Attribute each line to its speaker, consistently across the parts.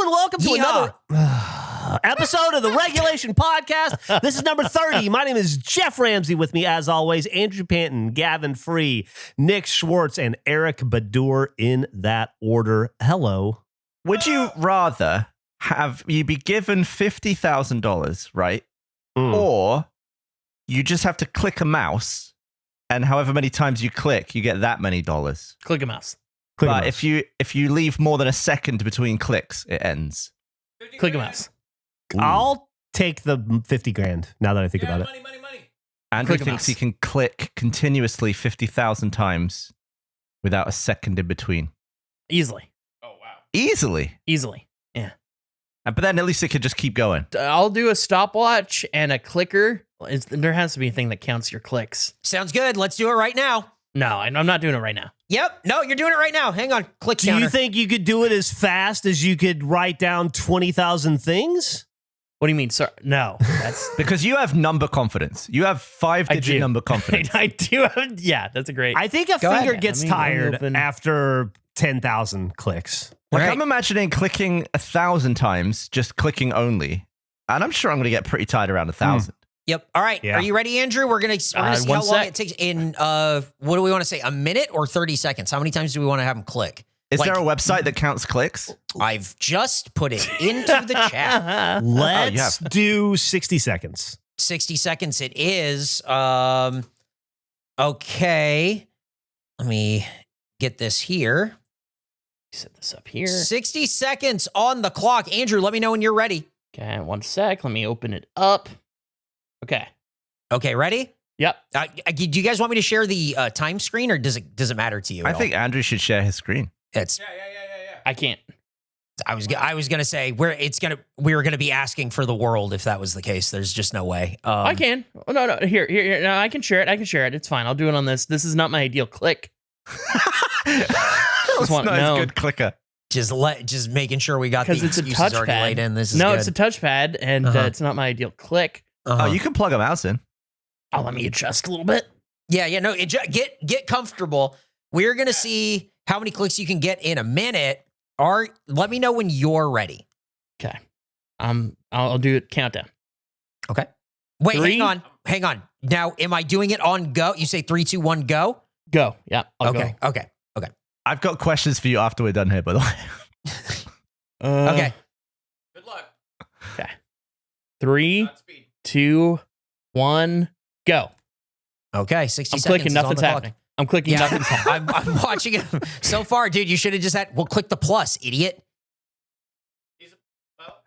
Speaker 1: and welcome to another episode of the Regulation Podcast. This is number 30. My name is Jeff Ramsey. With me, as always, Andrew Panton, Gavin Free, Nick Schwartz, and Eric Badur in that order. Hello.
Speaker 2: Would you rather have you be given $50,000, right? Or you just have to click a mouse, and however many times you click, you get that many dollars.
Speaker 3: Click a mouse.
Speaker 2: But if you leave more than a second between clicks, it ends.
Speaker 3: Click a mouse.
Speaker 1: I'll take the 50 grand now that I think about it.
Speaker 4: Money.
Speaker 2: Andrew thinks he can click continuously 50,000 times without a second in between.
Speaker 3: Easily.
Speaker 4: Oh, wow.
Speaker 2: Easily.
Speaker 3: Yeah.
Speaker 2: But then at least it could just keep going.
Speaker 3: I'll do a stopwatch and a clicker. There has to be a thing that counts your clicks.
Speaker 4: Sounds good. Let's do it right now.
Speaker 3: No, I'm not doing it right now.
Speaker 4: Yep. No, you're doing it right now. Hang on. Click
Speaker 1: Do
Speaker 4: counter.
Speaker 1: you think you could do it as fast as you could write down 20,000 things?
Speaker 3: What do you mean? Sorry, no, that's
Speaker 2: Because you have number confidence. You have 5-digit number confidence.
Speaker 3: I do have. Yeah, that's a great.
Speaker 1: I think a
Speaker 4: Go
Speaker 1: finger
Speaker 4: ahead.
Speaker 1: gets
Speaker 3: Let me
Speaker 1: tired
Speaker 3: open-
Speaker 1: after 10,000 clicks.
Speaker 2: Like,
Speaker 4: Right.
Speaker 2: I'm imagining clicking 1,000 times, just clicking only. And I'm sure I'm going to get pretty tired around 1,000.
Speaker 4: Yep. All right.
Speaker 1: Yeah.
Speaker 4: Are you ready, Andrew? We're gonna see
Speaker 3: one
Speaker 4: how long
Speaker 3: sec.
Speaker 4: it takes in what do we want to say? A minute or 30 seconds? How many times do we want to have him click?
Speaker 2: Is
Speaker 4: Like-
Speaker 2: there a website that counts clicks?
Speaker 4: I've just put it into the chat.
Speaker 1: Let's do 60 seconds.
Speaker 4: 60 seconds it is. Okay. Let me get this here.
Speaker 3: Set this up here.
Speaker 4: 60 seconds on the clock. Andrew, let me know when you're ready.
Speaker 3: Okay, 1 sec. Let me open it up. Okay.
Speaker 4: Okay, ready?
Speaker 3: Yep.
Speaker 4: Do you guys want me to share the time screen, or does it matter to you?
Speaker 2: I
Speaker 4: at all?
Speaker 2: think Andrew should share his screen.
Speaker 4: it's.
Speaker 3: I can't.
Speaker 4: I was gonna say we were gonna be asking for the world if that was the case. There's just no way.
Speaker 3: I can. Oh, no. Here. No, I can share it. It's fine. I'll do it on this. This is not my ideal click.
Speaker 2: It's
Speaker 3: want-
Speaker 2: not
Speaker 3: no.
Speaker 2: a good clicker.
Speaker 4: Just making sure we got the
Speaker 3: Because it's a
Speaker 4: excuses already laid
Speaker 3: touchpad.
Speaker 4: in. This is
Speaker 3: No,
Speaker 4: good.
Speaker 3: it's a touchpad, and it's not my ideal click.
Speaker 4: Uh-huh.
Speaker 2: Oh, you can plug a mouse in.
Speaker 3: Oh, let me adjust a little bit.
Speaker 4: Yeah. No. Get comfortable. We're gonna see how many clicks you can get in a minute. Let me know when you're ready.
Speaker 3: Okay. I'll do it countdown.
Speaker 4: Okay. Wait.
Speaker 3: 3.
Speaker 4: Hang on. Now, am I doing it on go? You say 3, 2, 1, go.
Speaker 3: Go. Yeah. I'll
Speaker 4: Okay.
Speaker 3: Go.
Speaker 4: Okay.
Speaker 2: I've got questions for you after we're done here, by the way.
Speaker 4: Okay.
Speaker 5: Good luck.
Speaker 3: Okay. 3,
Speaker 5: Godspeed.
Speaker 3: 2, 1, go.
Speaker 4: Okay. 60
Speaker 3: I'm
Speaker 4: seconds.
Speaker 3: clicking.
Speaker 4: is on
Speaker 3: Nothing's
Speaker 4: the clock.
Speaker 3: happening. I'm clicking.
Speaker 4: Yeah,
Speaker 3: Nothing's happening.
Speaker 4: I'm watching it so far, dude. You should have just had. Well, click the plus, idiot.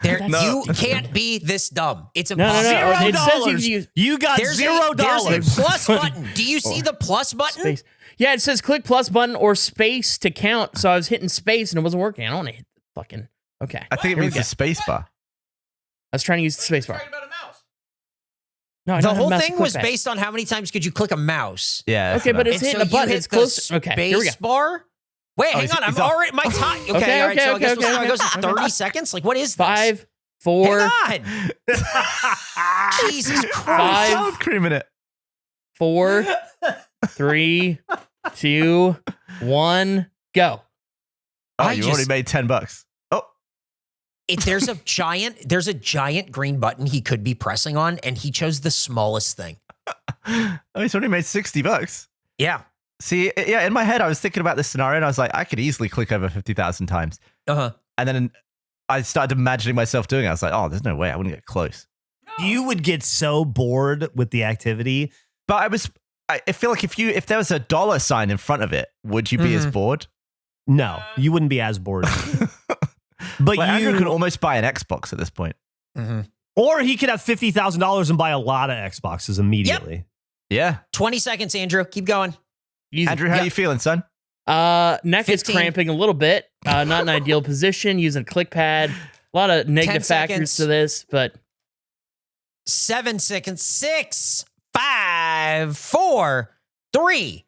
Speaker 4: There,
Speaker 2: No.
Speaker 4: you can't be this dumb. It's
Speaker 3: No.
Speaker 4: impossible.
Speaker 3: It says you can
Speaker 1: $0.
Speaker 3: use
Speaker 1: You got
Speaker 4: There's
Speaker 1: $0.
Speaker 4: There's a plus button. Do you see the plus button?
Speaker 3: space. Yeah, it says click plus button or space to count. So I was hitting space and it wasn't working. I don't want to hit the fucking. Okay.
Speaker 2: I think
Speaker 3: Here
Speaker 2: it
Speaker 3: we
Speaker 2: means
Speaker 3: go.
Speaker 2: the space bar.
Speaker 3: I was trying to use the space bar.
Speaker 5: Talking about a mouse.
Speaker 3: No, I
Speaker 4: The
Speaker 3: don't have
Speaker 4: whole
Speaker 3: a mouse
Speaker 4: thing
Speaker 3: to
Speaker 4: was
Speaker 3: click that.
Speaker 4: based on how many times could you click a mouse.
Speaker 2: Yeah. that's
Speaker 3: Okay, but
Speaker 2: enough.
Speaker 3: it's
Speaker 4: And
Speaker 3: hitting a
Speaker 4: you
Speaker 3: button.
Speaker 4: hit
Speaker 3: It's
Speaker 4: the
Speaker 3: close. Okay, here we go.
Speaker 4: Space bar. Wait, hang
Speaker 2: he's-
Speaker 4: on. I'm
Speaker 2: he's off.
Speaker 4: already my time. Okay,
Speaker 3: Okay,
Speaker 4: all right. So I
Speaker 3: okay,
Speaker 4: guess
Speaker 3: okay,
Speaker 4: we'll see how
Speaker 3: okay.
Speaker 4: it goes in
Speaker 3: Okay.
Speaker 4: 30 seconds. Like, what is this?
Speaker 3: 5, 4,
Speaker 4: Hang on. Jesus Christ.
Speaker 3: Five.
Speaker 2: Sour cream in it.
Speaker 3: 4, 3, 2, 1, go.
Speaker 2: Oh,
Speaker 4: I
Speaker 2: you
Speaker 4: just-
Speaker 2: already made $10. Oh,
Speaker 4: There's a giant green button he could be pressing on, and he chose the smallest thing.
Speaker 2: he's already made $60.
Speaker 4: Yeah.
Speaker 2: See, yeah, in my head, I was thinking about this scenario, and I was like, I could easily click over 50,000 times.
Speaker 4: Uh-huh.
Speaker 2: And then I started imagining myself doing it. I was like, oh, there's no way I wouldn't get close.
Speaker 1: You would get so bored with the activity.
Speaker 2: But I feel like if there was a dollar sign in front of it, would you be as bored?
Speaker 1: No, you wouldn't be as bored. But
Speaker 2: Like, Andrew
Speaker 1: you
Speaker 2: could almost buy an Xbox at this point.
Speaker 4: Mm-hmm.
Speaker 1: or he could have $50,000 and buy a lot of Xboxes immediately.
Speaker 2: Yeah.
Speaker 4: 20 seconds, Andrew. Keep going.
Speaker 3: Easy.
Speaker 2: Andrew, how you feeling, son?
Speaker 3: Neck
Speaker 4: 15.
Speaker 3: is cramping a little bit. Not an ideal position. Using a click pad. A lot of negative
Speaker 4: 10
Speaker 3: factors
Speaker 4: seconds.
Speaker 3: to this, but
Speaker 4: 7 seconds. 6, 5, 4, 3,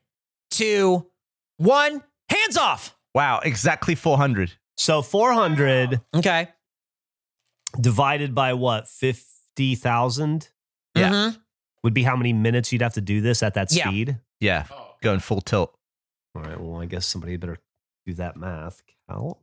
Speaker 4: 2, 1. Hands off.
Speaker 2: Wow, exactly 400.
Speaker 1: So 400
Speaker 4: Okay.
Speaker 1: divided by what? 50,000
Speaker 2: Yeah.
Speaker 4: Mhm.
Speaker 1: would be how many minutes you'd have to do this at that
Speaker 4: Yeah.
Speaker 1: speed?
Speaker 2: Yeah,
Speaker 5: Oh.
Speaker 2: going full tilt.
Speaker 1: All right. Well, I guess somebody better do that math. Calc.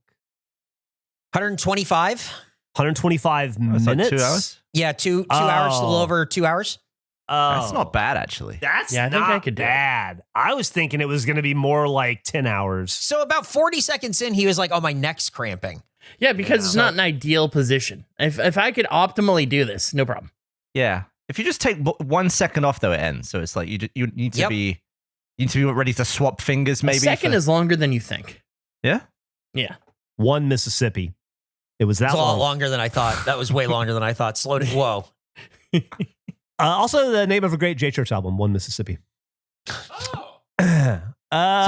Speaker 4: 125.
Speaker 1: 125 minutes.
Speaker 2: Like 2 hours.
Speaker 4: Yeah, two hours, a little over 2 hours.
Speaker 2: That's not bad, actually.
Speaker 1: That's
Speaker 3: Yeah, I think
Speaker 1: not
Speaker 3: I could do it.
Speaker 1: bad. I was thinking it was going to be more like 10 hours.
Speaker 4: So about 40 seconds in, he was like, "Oh, my neck's cramping."
Speaker 3: Yeah, because it's not an ideal position. If I could optimally do this, no problem.
Speaker 2: Yeah. If you just take 1 second off, though, it ends. So it's like you need to
Speaker 4: Yep.
Speaker 2: be ready to swap fingers. Maybe
Speaker 3: A second is longer than you think.
Speaker 2: yeah.
Speaker 3: Yeah.
Speaker 1: One Mississippi. It was that
Speaker 4: It's a lot
Speaker 1: long.
Speaker 4: longer than I thought. That was way longer than I thought. Slow down. Whoa.
Speaker 1: Also, the name of a great J Church album, One Mississippi.
Speaker 4: Oh.
Speaker 2: So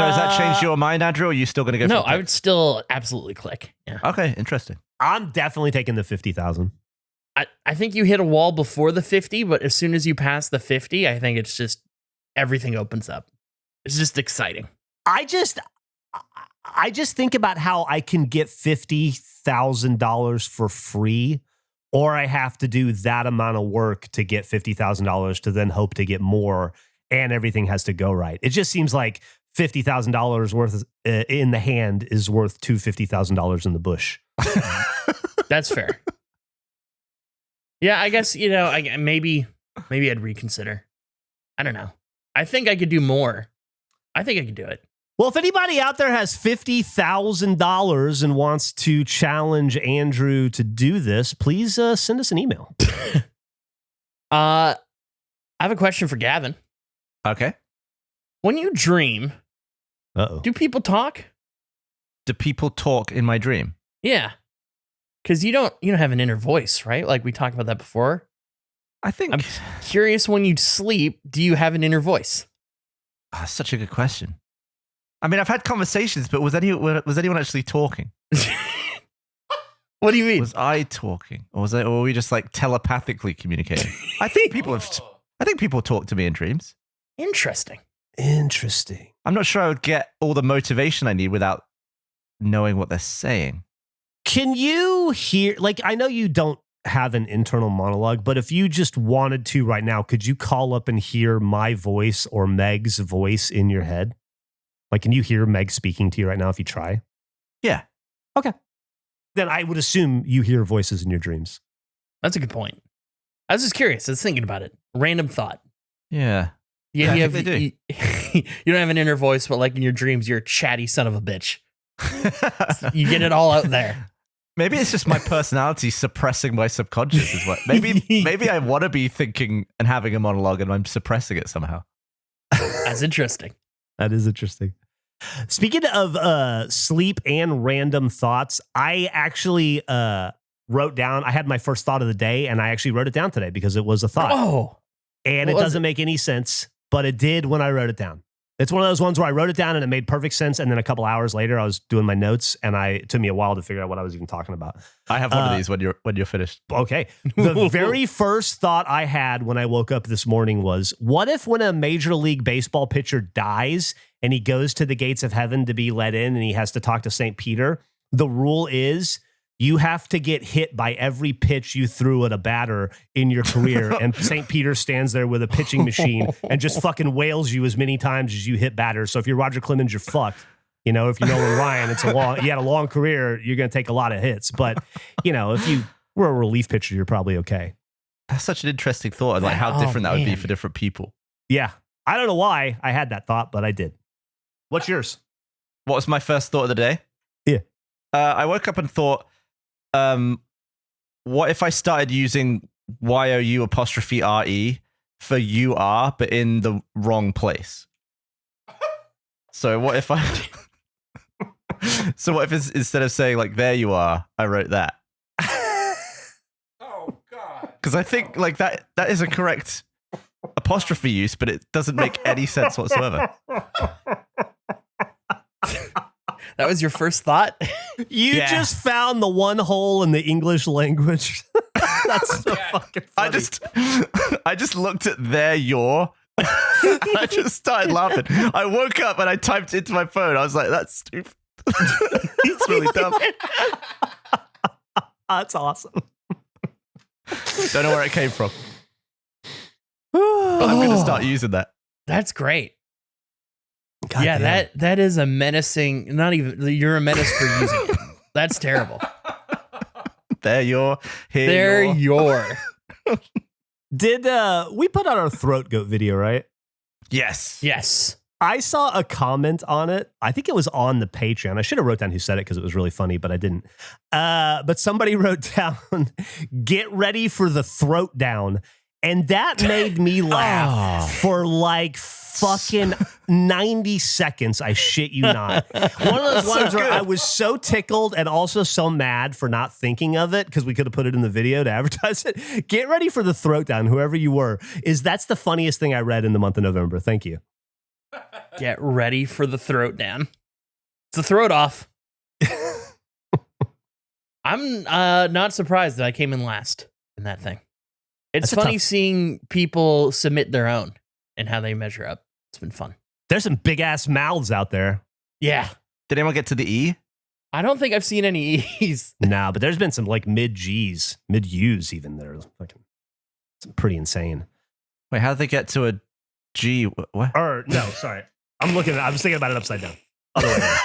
Speaker 2: has that changed your mind, Andrew? Or are you still going to go?
Speaker 3: No,
Speaker 2: for
Speaker 3: I would still absolutely click. Yeah.
Speaker 2: Okay, interesting.
Speaker 1: I'm definitely taking the 50,000.
Speaker 3: I think you hit a wall before the 50, but as soon as you pass the 50, I think it's just everything opens up. It's just exciting.
Speaker 1: I just think about how I can get $50,000 for free, or I have to do that amount of work to get $50,000 to then hope to get more, and everything has to go right. It just seems like $50,000 worth in the hand is worth $50,000 in the bush.
Speaker 3: That's fair. Yeah, I guess, maybe I'd reconsider. I don't know. I think I could do more. I think I could do it.
Speaker 1: Well, if anybody out there has $50,000 and wants to challenge Andrew to do this, please send us an email.
Speaker 3: I have a question for Gavin.
Speaker 2: Okay.
Speaker 3: When you dream,
Speaker 1: Uh-oh.
Speaker 3: do people talk?
Speaker 2: Do people talk in my dream?
Speaker 3: Yeah. Because you don't have an inner voice, right? Like we talked about that before.
Speaker 2: I think.
Speaker 3: I'm curious, when you sleep, do you have an inner voice?
Speaker 2: That's such a good question. I mean, I've had conversations, but was anyone actually talking?
Speaker 3: What do you mean?
Speaker 2: Was I talking, or were we just like telepathically communicating? I think people talk to me in dreams.
Speaker 3: Interesting.
Speaker 2: I'm not sure I would get all the motivation I need without knowing what they're saying.
Speaker 1: Can you hear, like, I know you don't have an internal monologue, but if you just wanted to right now, could you call up and hear my voice or Meg's voice in your head? Like, can you hear Meg speaking to you right now if you try?
Speaker 2: Yeah.
Speaker 1: Okay. Then I would assume you hear voices in your dreams.
Speaker 3: That's a good point. I was just curious. I was thinking about it. Random thought.
Speaker 2: Yeah.
Speaker 3: Yeah,
Speaker 2: I think they do.
Speaker 3: You don't have an inner voice, but like in your dreams, you're a chatty son of a bitch. You get it all out there.
Speaker 2: Maybe it's just my personality suppressing my subconscious is what. Maybe I want to be thinking and having a monologue and I'm suppressing it somehow.
Speaker 3: That's interesting.
Speaker 1: That is interesting. Speaking of sleep and random thoughts, I actually wrote down, I had my first thought of the day and I actually wrote it down today because it was a thought.
Speaker 3: Oh.
Speaker 1: And it doesn't make any sense, but it did when I wrote it down. It's one of those ones where I wrote it down and it made perfect sense. And then a couple hours later, I was doing my notes and it took me a while to figure out what I was even talking about.
Speaker 2: I have one of these when you're finished.
Speaker 1: Okay. The very first thought I had when I woke up this morning was, what if when a Major League Baseball pitcher dies and he goes to the gates of heaven to be let in and he has to talk to St. Peter, the rule is you have to get hit by every pitch you threw at a batter in your career. And St. Peter stands there with a pitching machine and just fucking wails you as many times as you hit batters. So if you're Roger Clemens, you're fucked. You know, if you're Nolan Ryan, you had a long career, you're going to take a lot of hits. But, you know, if you were a relief pitcher, you're probably okay.
Speaker 2: That's such an interesting thought, and like how different that would be for different people.
Speaker 1: Yeah. I don't know why I had that thought, but I did. What's yours?
Speaker 2: What was my first thought of the day?
Speaker 1: Yeah.
Speaker 2: I woke up and thought, what if I started using YOU''RE for you are, but in the wrong place? So what if instead of saying like, there you are, I wrote that?
Speaker 4: Oh, God.
Speaker 2: Because I think like that is a correct apostrophe use, but it doesn't make any sense whatsoever.
Speaker 3: That was your first thought?
Speaker 1: You just found the one hole in the English language. That's so fucking funny.
Speaker 2: I just looked at there your. I just started laughing. I woke up and I typed into my phone. I was like, that's stupid. It's really dumb.
Speaker 1: That's awesome.
Speaker 2: Don't know where it came from. But I'm going to start using that.
Speaker 3: That's great.
Speaker 1: God
Speaker 3: yeah,
Speaker 1: damn.
Speaker 3: that is a menacing, not even, you're a menace for using it. That's terrible.
Speaker 2: They're your.
Speaker 3: They're your.
Speaker 1: Did we put out our throat goat video, right?
Speaker 2: Yes.
Speaker 3: Yes.
Speaker 1: I saw a comment on it. I think it was on the Patreon. I should have wrote down who said it because it was really funny, but I didn't. But somebody wrote down, "Get ready for the throat down." And that made me laugh for like fucking 90 seconds. I shit you not. One of those ones where I was so tickled and also so mad for not thinking of it because we could have put it in the video to advertise it. Get ready for the throat down, whoever you were. That's the funniest thing I read in the month of November. Thank you.
Speaker 3: Get ready for the throat down. It's the throat off. I'm not surprised that I came in last in that thing. It's funny seeing people submit their own and how they measure up. It's been fun.
Speaker 1: There's some big ass mouths out there.
Speaker 3: Yeah.
Speaker 2: Did anyone get to the E?
Speaker 3: I don't think I've seen any E's.
Speaker 1: No, but there's been some like mid G's, mid U's even that are fucking pretty insane.
Speaker 2: Wait, how did they get to a G? What?
Speaker 1: Or no, sorry. I was thinking about it upside down. Other way around.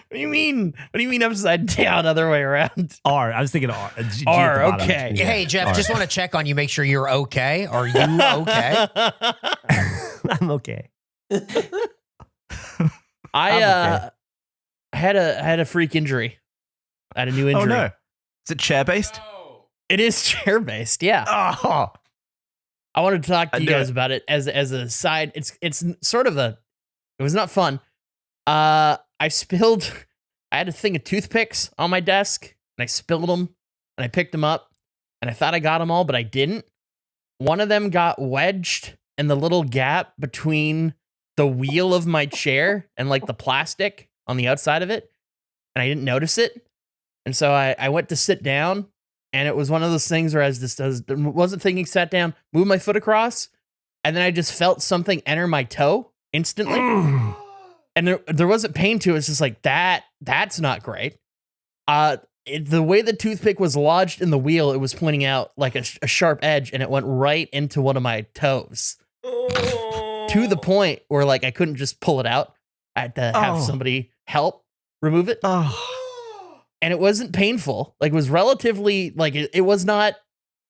Speaker 3: What do you mean? What do you mean upside down, other way around?
Speaker 1: R. I was thinking R. G at the
Speaker 3: R,
Speaker 1: bottom.
Speaker 3: okay.
Speaker 1: Yeah.
Speaker 4: Hey, Geoff,
Speaker 1: R.
Speaker 4: just want to check on you, make sure you're okay. Are you okay?
Speaker 1: I'm okay.
Speaker 3: I had a freak injury. I had a new injury.
Speaker 2: Oh no. Is it chair based?
Speaker 3: It is chair based, yeah.
Speaker 2: Oh.
Speaker 3: I wanted to talk to you
Speaker 2: do
Speaker 3: guys
Speaker 2: it.
Speaker 3: about it as a side. It's sort of it was not fun. I had a thing of toothpicks on my desk and I spilled them and I picked them up and I thought I got them all, but I didn't. One of them got wedged in the little gap between the wheel of my chair and like the plastic on the outside of it. And I didn't notice it. And so I went to sit down and it was one of those things where I wasn't thinking, sat down, moved my foot across. And then I just felt something enter my toe instantly. And there wasn't pain to it. It's just like, that's not great. The way the toothpick was lodged in the wheel, it was pointing out like a sharp edge and it went right into one of my toes. To the point where like I couldn't just pull it out. I had to have somebody help remove it. And it wasn't painful. Like it was relatively, like it was not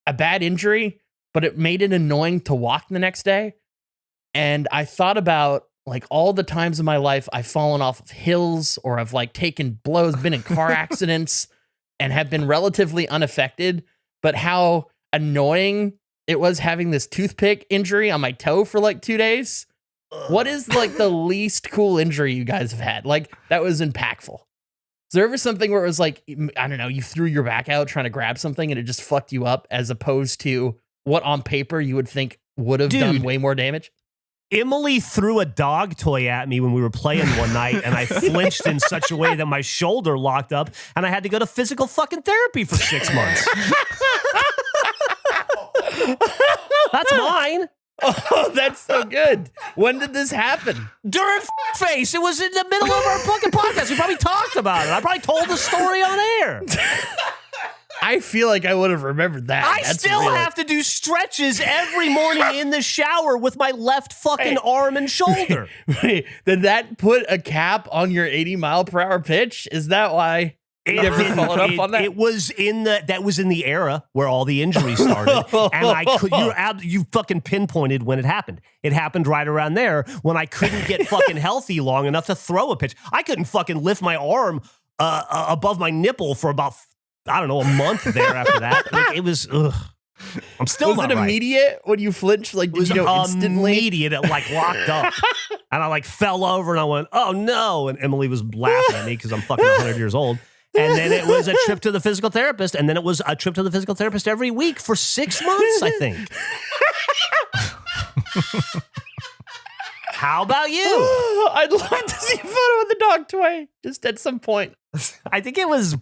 Speaker 3: a bad injury, but it made it annoying to walk the next day. And I thought about like all the times in my life I've fallen off of hills or I've like taken blows, been in car accidents and have been relatively unaffected, but how annoying it was having this toothpick injury on my toe for like 2 days. What is like the least cool injury you guys have had? Like that was impactful. Is there ever something where it was like, I don't know, you threw your back out trying to grab something and it just fucked you up as opposed to what on paper you would think would have done way more damage?
Speaker 1: Emily threw a dog toy at me when we were playing one night, and I flinched in such a way that my shoulder locked up, and I had to go to physical fucking therapy for 6 months. That's mine.
Speaker 3: Oh, that's so good. When did this happen?
Speaker 1: During face. It was in the middle of our fucking podcast. We probably talked about it. I probably told the story on air.
Speaker 3: I feel like I would have remembered that.
Speaker 1: I still have to do stretches every morning in the shower with my left fucking arm and shoulder.
Speaker 3: Wait, did that put a cap on your 80-mile-per-hour pitch? Is that why you never followed up on that?
Speaker 1: It was that was in the era where all the injuries started, and I could. You fucking pinpointed when it happened. It happened right around there when I couldn't get fucking healthy long enough to throw a pitch. I couldn't fucking lift my arm above my nipple for about, I don't know, a month there after that. Like, it was, I'm still
Speaker 3: was
Speaker 1: not
Speaker 3: it
Speaker 1: right.
Speaker 3: immediate when you flinched? Like,
Speaker 1: It was
Speaker 3: did you know instantly?
Speaker 1: immediate. It like locked up. And I like fell over and I went, oh no. And Emily was laughing at me because I'm fucking 100 years old. And then it was a trip to the physical therapist. And then it was a trip to the physical therapist every week for 6 months, I think. How about you?
Speaker 3: I'd love to see a photo of the dog toy just at some point.
Speaker 1: I think it was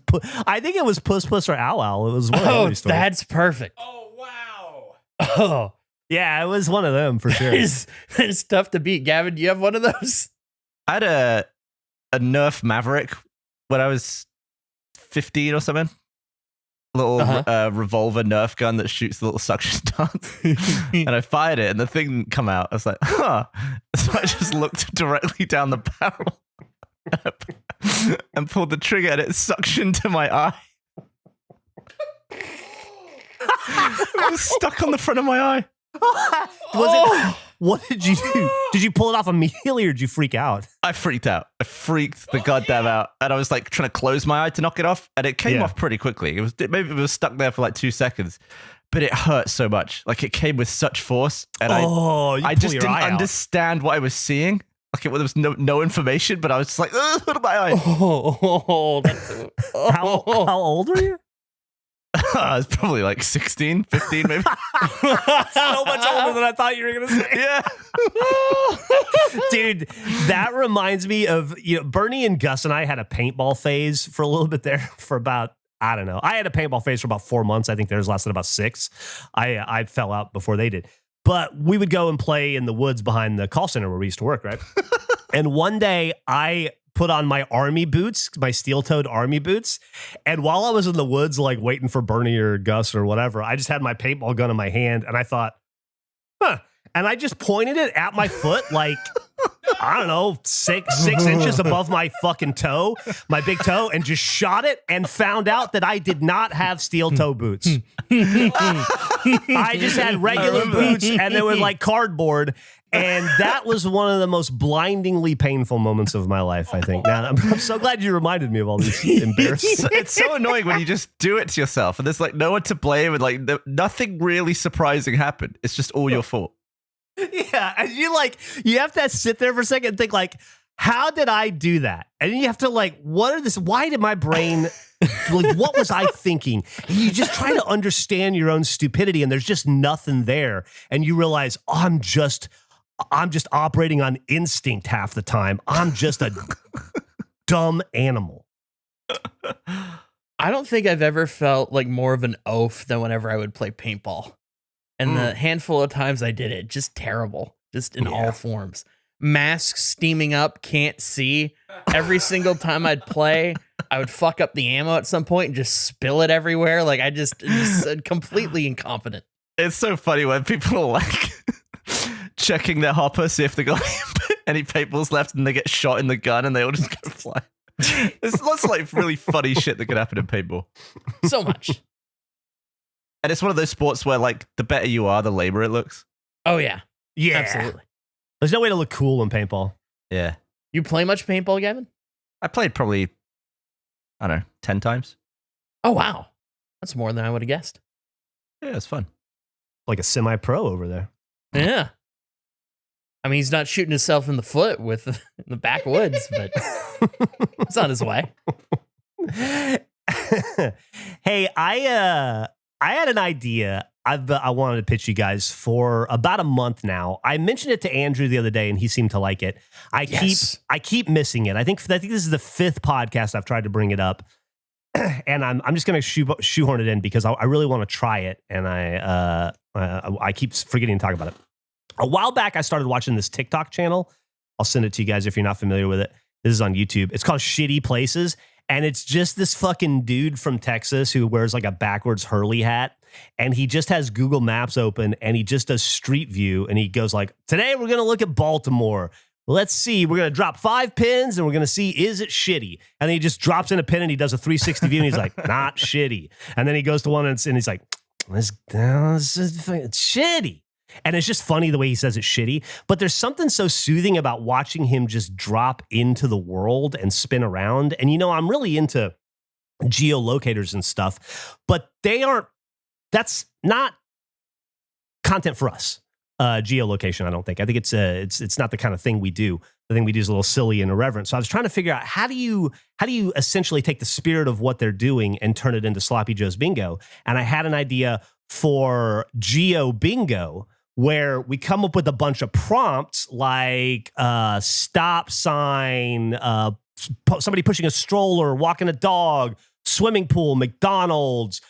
Speaker 1: Puss Puss or Owl Owl. It was one of
Speaker 3: Oh,
Speaker 1: Emily's stories.
Speaker 3: that's perfect.
Speaker 4: Oh, wow.
Speaker 3: Oh,
Speaker 1: Yeah, it was one of them for sure.
Speaker 3: it's tough to beat. Gavin, do you have one of those?
Speaker 2: I had a Nerf Maverick when I was 15 or something. A little revolver Nerf gun that shoots little suction darts. And I fired it and the thing didn't come out. I was like, huh. So I just looked directly down the barrel and pulled the trigger and it suctioned to my eye. It was stuck on the front of my eye.
Speaker 1: What did you do? Did you pull it off immediately or did you freak out?
Speaker 2: I freaked out. I freaked the goddamn out. And I was like trying to close my eye to knock it off. And it came off pretty quickly. Maybe it was stuck there for like 2 seconds. But it hurt so much. Like it came with such force. And I just didn't understand what I was seeing. Like there was no information, but I was just like, what am I?
Speaker 1: How old were you?
Speaker 2: I was probably like 16, 15 maybe.
Speaker 1: So much older than I thought you were going to say.
Speaker 2: Yeah.
Speaker 1: Dude, that reminds me of, Bernie and Gus and I had a paintball phase for a little bit there for about, I don't know. I had a paintball phase for about 4 months. I think theirs lasted about 6. I fell out before they did. But we would go and play in the woods behind the call center where we used to work, right? And one day I put on my army boots, my steel-toed army boots. And while I was in the woods, like waiting for Bernie or Gus or whatever, I just had my paintball gun in my hand and I thought, and I just pointed it at my foot like, I don't know, 6 inches above my fucking toe, my big toe, and just shot it and found out that I did not have steel toe boots. I just had regular boots and they were like cardboard. And that was one of the most blindingly painful moments of my life, I think. Now, I'm so glad you reminded me of all these embarrassing.
Speaker 2: It's so annoying when you just do it to yourself and there's like no one to blame and like nothing really surprising happened. It's just all your fault.
Speaker 1: Yeah, and you have to sit there for a second and think like, how did I do that? And you have to like, why did my brain, like, what was I thinking? And you just try to understand your own stupidity and there's just nothing there. And you realize, I'm just operating on instinct half the time. I'm just a dumb animal.
Speaker 3: I don't think I've ever felt like more of an oaf than whenever I would play paintball. And the handful of times I did it, just terrible, just in all forms. Masks steaming up, can't see. Every single time I'd play, I would fuck up the ammo at some point and just spill it everywhere. Like I just completely incompetent.
Speaker 2: It's so funny when people are like checking their hopper, see if they got any paintballs left and they get shot in the gun and they all just go fly. There's lots of like really funny shit that could happen in paintball.
Speaker 3: So much.
Speaker 2: And it's one of those sports where, like, the better you are, the lamer it looks.
Speaker 3: Oh, yeah.
Speaker 1: Yeah.
Speaker 3: Absolutely.
Speaker 1: There's no way to look cool in paintball.
Speaker 2: Yeah.
Speaker 3: You play much paintball, Gavin?
Speaker 2: I played probably, I don't know, 10 times.
Speaker 3: Oh, wow. That's more than I would have guessed.
Speaker 2: Yeah, it's fun.
Speaker 1: Like a semi-pro over there.
Speaker 3: Yeah. I mean, he's not shooting himself in the foot with in the backwoods, but it's on his way.
Speaker 1: Hey, I had an idea I wanted to pitch you guys for about a month now. I mentioned it to Andrew the other day, and he seemed to like it. I keep missing it. I think this is the 5th podcast I've tried to bring it up, and I'm just going to shoehorn it in because I really want to try it, and I keep forgetting to talk about it. A while back, I started watching this TikTok channel. I'll send it to you guys if you're not familiar with it. This is on YouTube. It's called Shitty Places. And it's just this fucking dude from Texas who wears like a backwards Hurley hat. And he just has Google Maps open and he just does Street View. And he goes like, today we're going to look at Baltimore. Let's see. We're going to drop 5 pins and we're going to see, is it shitty? And then he just drops in a pin and he does a 360 view and he's like, not shitty. And then he goes to one and he's like, it's shitty. And it's just funny the way he says it's shitty. But there's something so soothing about watching him just drop into the world and spin around. And, I'm really into geolocators and stuff, but that's not content for us. Geolocation, I don't think. I think it's not the kind of thing we do. The thing we do is a little silly and irreverent. So I was trying to figure out how do you essentially take the spirit of what they're doing and turn it into Sloppy Joe's Bingo? And I had an idea for Geo Bingo, where we come up with a bunch of prompts like stop sign, somebody pushing a stroller, walking a dog, swimming pool, McDonald's,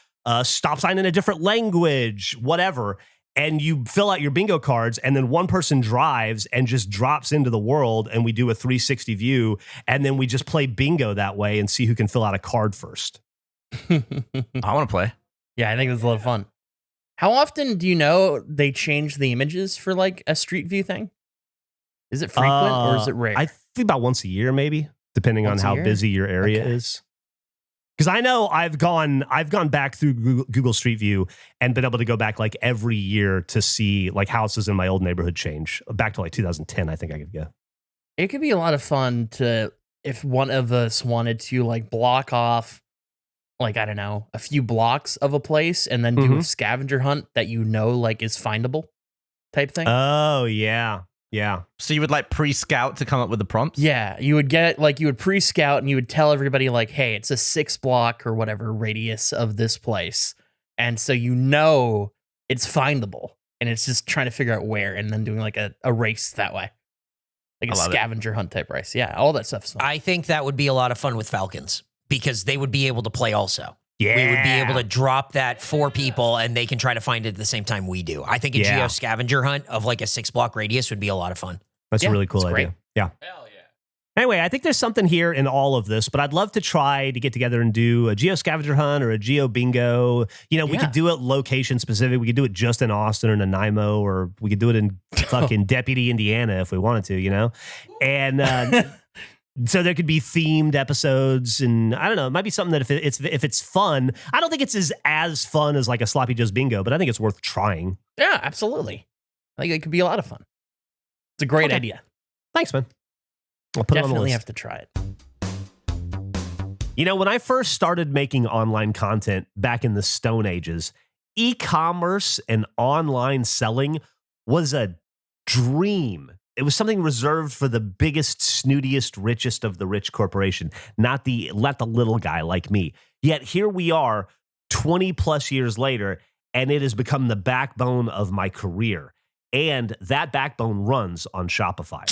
Speaker 1: stop sign in a different language, whatever. And you fill out your bingo cards, and then one person drives and just drops into the world, and we do a 360 view, and then we just play bingo that way and see who can fill out a card first.
Speaker 2: I want to play.
Speaker 3: Yeah, I think it's a lot of fun. How often do you know they change the images for like a Street View thing? Is it frequent or is it rare?
Speaker 1: I think about once a year, maybe, depending on how busy your area is. Because I know I've gone back through Google Street View and been able to go back like every year to see like houses in my old neighborhood change. Back to like 2010, I think I could go.
Speaker 3: It could be a lot of fun to, if one of us wanted to like block off, like, I don't know, a few blocks of a place and then do a scavenger hunt that like is findable type thing.
Speaker 1: Oh, yeah. Yeah.
Speaker 2: So you would like pre-scout to come up with the prompts?
Speaker 3: Yeah, you would pre-scout and you would tell everybody like, hey, it's a 6 block or whatever radius of this place. And so it's findable. And it's just trying to figure out where and then doing like a race that way. Like a scavenger hunt type race. Yeah, all that stuff's fun.
Speaker 4: I think that would be a lot of fun with Falcons because they would be able to play also.
Speaker 1: Yeah.
Speaker 4: We would be able to drop that for people and they can try to find it at the same time we do. I think a geo-scavenger hunt of like a 6-block radius would be a lot of fun.
Speaker 1: That's a really cool idea.
Speaker 3: Great.
Speaker 1: Yeah.
Speaker 5: Hell yeah.
Speaker 1: Anyway, I think there's something here in all of this, but I'd love to try to get together and do a geo-scavenger hunt or a Geo Bingo. We could do it location specific. We could do it just in Austin or Nanaimo, or we could do it in fucking Deputy, Indiana if we wanted to, And so there could be themed episodes, and I don't know, it might be something that if it's fun, I don't think it's as fun as like a Sloppy Joe's Bingo, but I think it's worth trying.
Speaker 3: Yeah, absolutely. I think it could be a lot of fun. It's a great idea.
Speaker 1: Thanks, man. I'll put it on the
Speaker 3: Definitely
Speaker 1: list.
Speaker 3: have to try it.
Speaker 1: When I first started making online content back in the Stone Ages, e-commerce and online selling was a dream. It was something reserved for the biggest, snootiest, richest of the rich corporation, not the little guy like me. Yet here we are 20 plus years later, and it has become the backbone of my career. And that backbone runs on Shopify.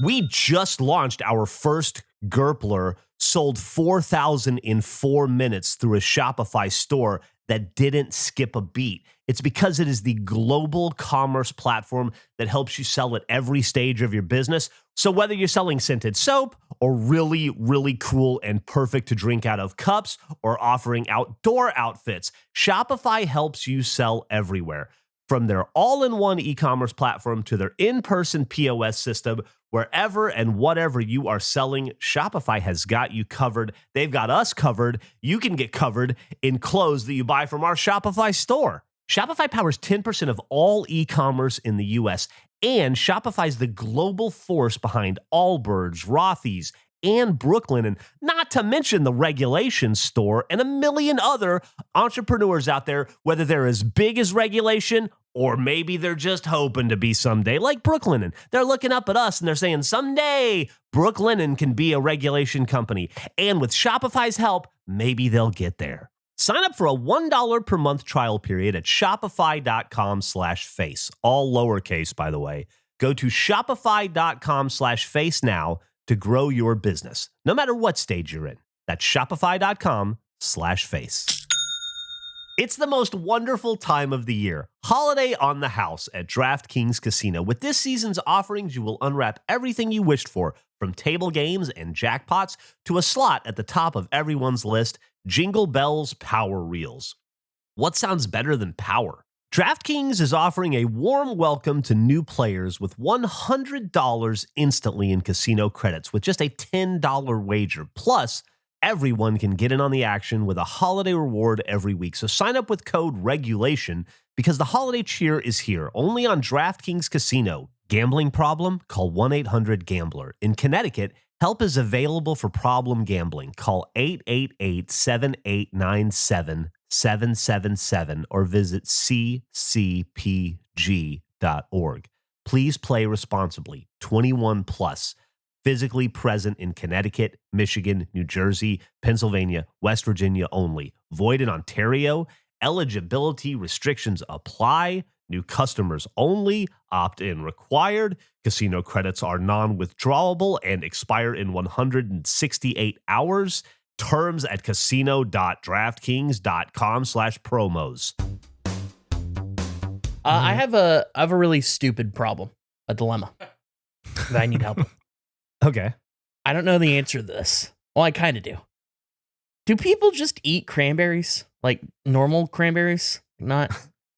Speaker 1: We just launched our first Gerpler, sold 4,000 in 4 minutes through a Shopify store that didn't skip a beat. It's because it is the global commerce platform that helps you sell at every stage of your business. So whether you're selling scented soap or really, really cool and perfect to drink out of cups or offering outdoor outfits, Shopify helps you sell everywhere. From their all-in-one e-commerce platform to their in-person POS system, wherever and whatever you are selling, Shopify has got you covered. They've got us covered. You can get covered in clothes that you buy from our Shopify store. Shopify powers 10% of all e-commerce in the U.S., and Shopify is the global force behind Allbirds, Rothy's, and Brooklyn, and not to mention the Regulation Store and a million other entrepreneurs out there, whether they're as big as Regulation or maybe they're just hoping to be someday, like Brooklyn. They're looking up at us and they're saying, someday Brooklyn can be a Regulation company. And with Shopify's help, maybe they'll get there. Sign up for a $1 per month trial period at shopify.com/face. All lowercase, by the way. Go to shopify.com/face now to grow your business, no matter what stage you're in. That's shopify.com/face. It's the most wonderful time of the year. Holiday on the house at DraftKings Casino. With this season's offerings, you will unwrap everything you wished for, from table games and jackpots to a slot at the top of everyone's list, Jingle Bells Power Reels. What sounds better than power? DraftKings is offering a warm welcome to new players with $100 instantly in casino credits with just a $10 wager. Plus, everyone can get in on the action with a holiday reward every week. So sign up with code REGULATION because the holiday cheer is here, only on DraftKings Casino. Gambling problem? Call 1-800-GAMBLER. In Connecticut, help is available for problem gambling. Call 888-7897-777 or visit ccpg.org. Please play responsibly. 21 plus. Physically present in Connecticut, Michigan, New Jersey, Pennsylvania, West Virginia only. Void in Ontario. Eligibility restrictions apply. New customers only. Opt-in required. Casino credits are non-withdrawable and expire in 168 hours. Terms at casino.draftkings.com/promos.
Speaker 3: I have a really stupid problem, a dilemma that I need help with.
Speaker 1: Okay.
Speaker 3: I don't know the answer to this. Well, I kind of do. Do people just eat cranberries? Like normal cranberries? Not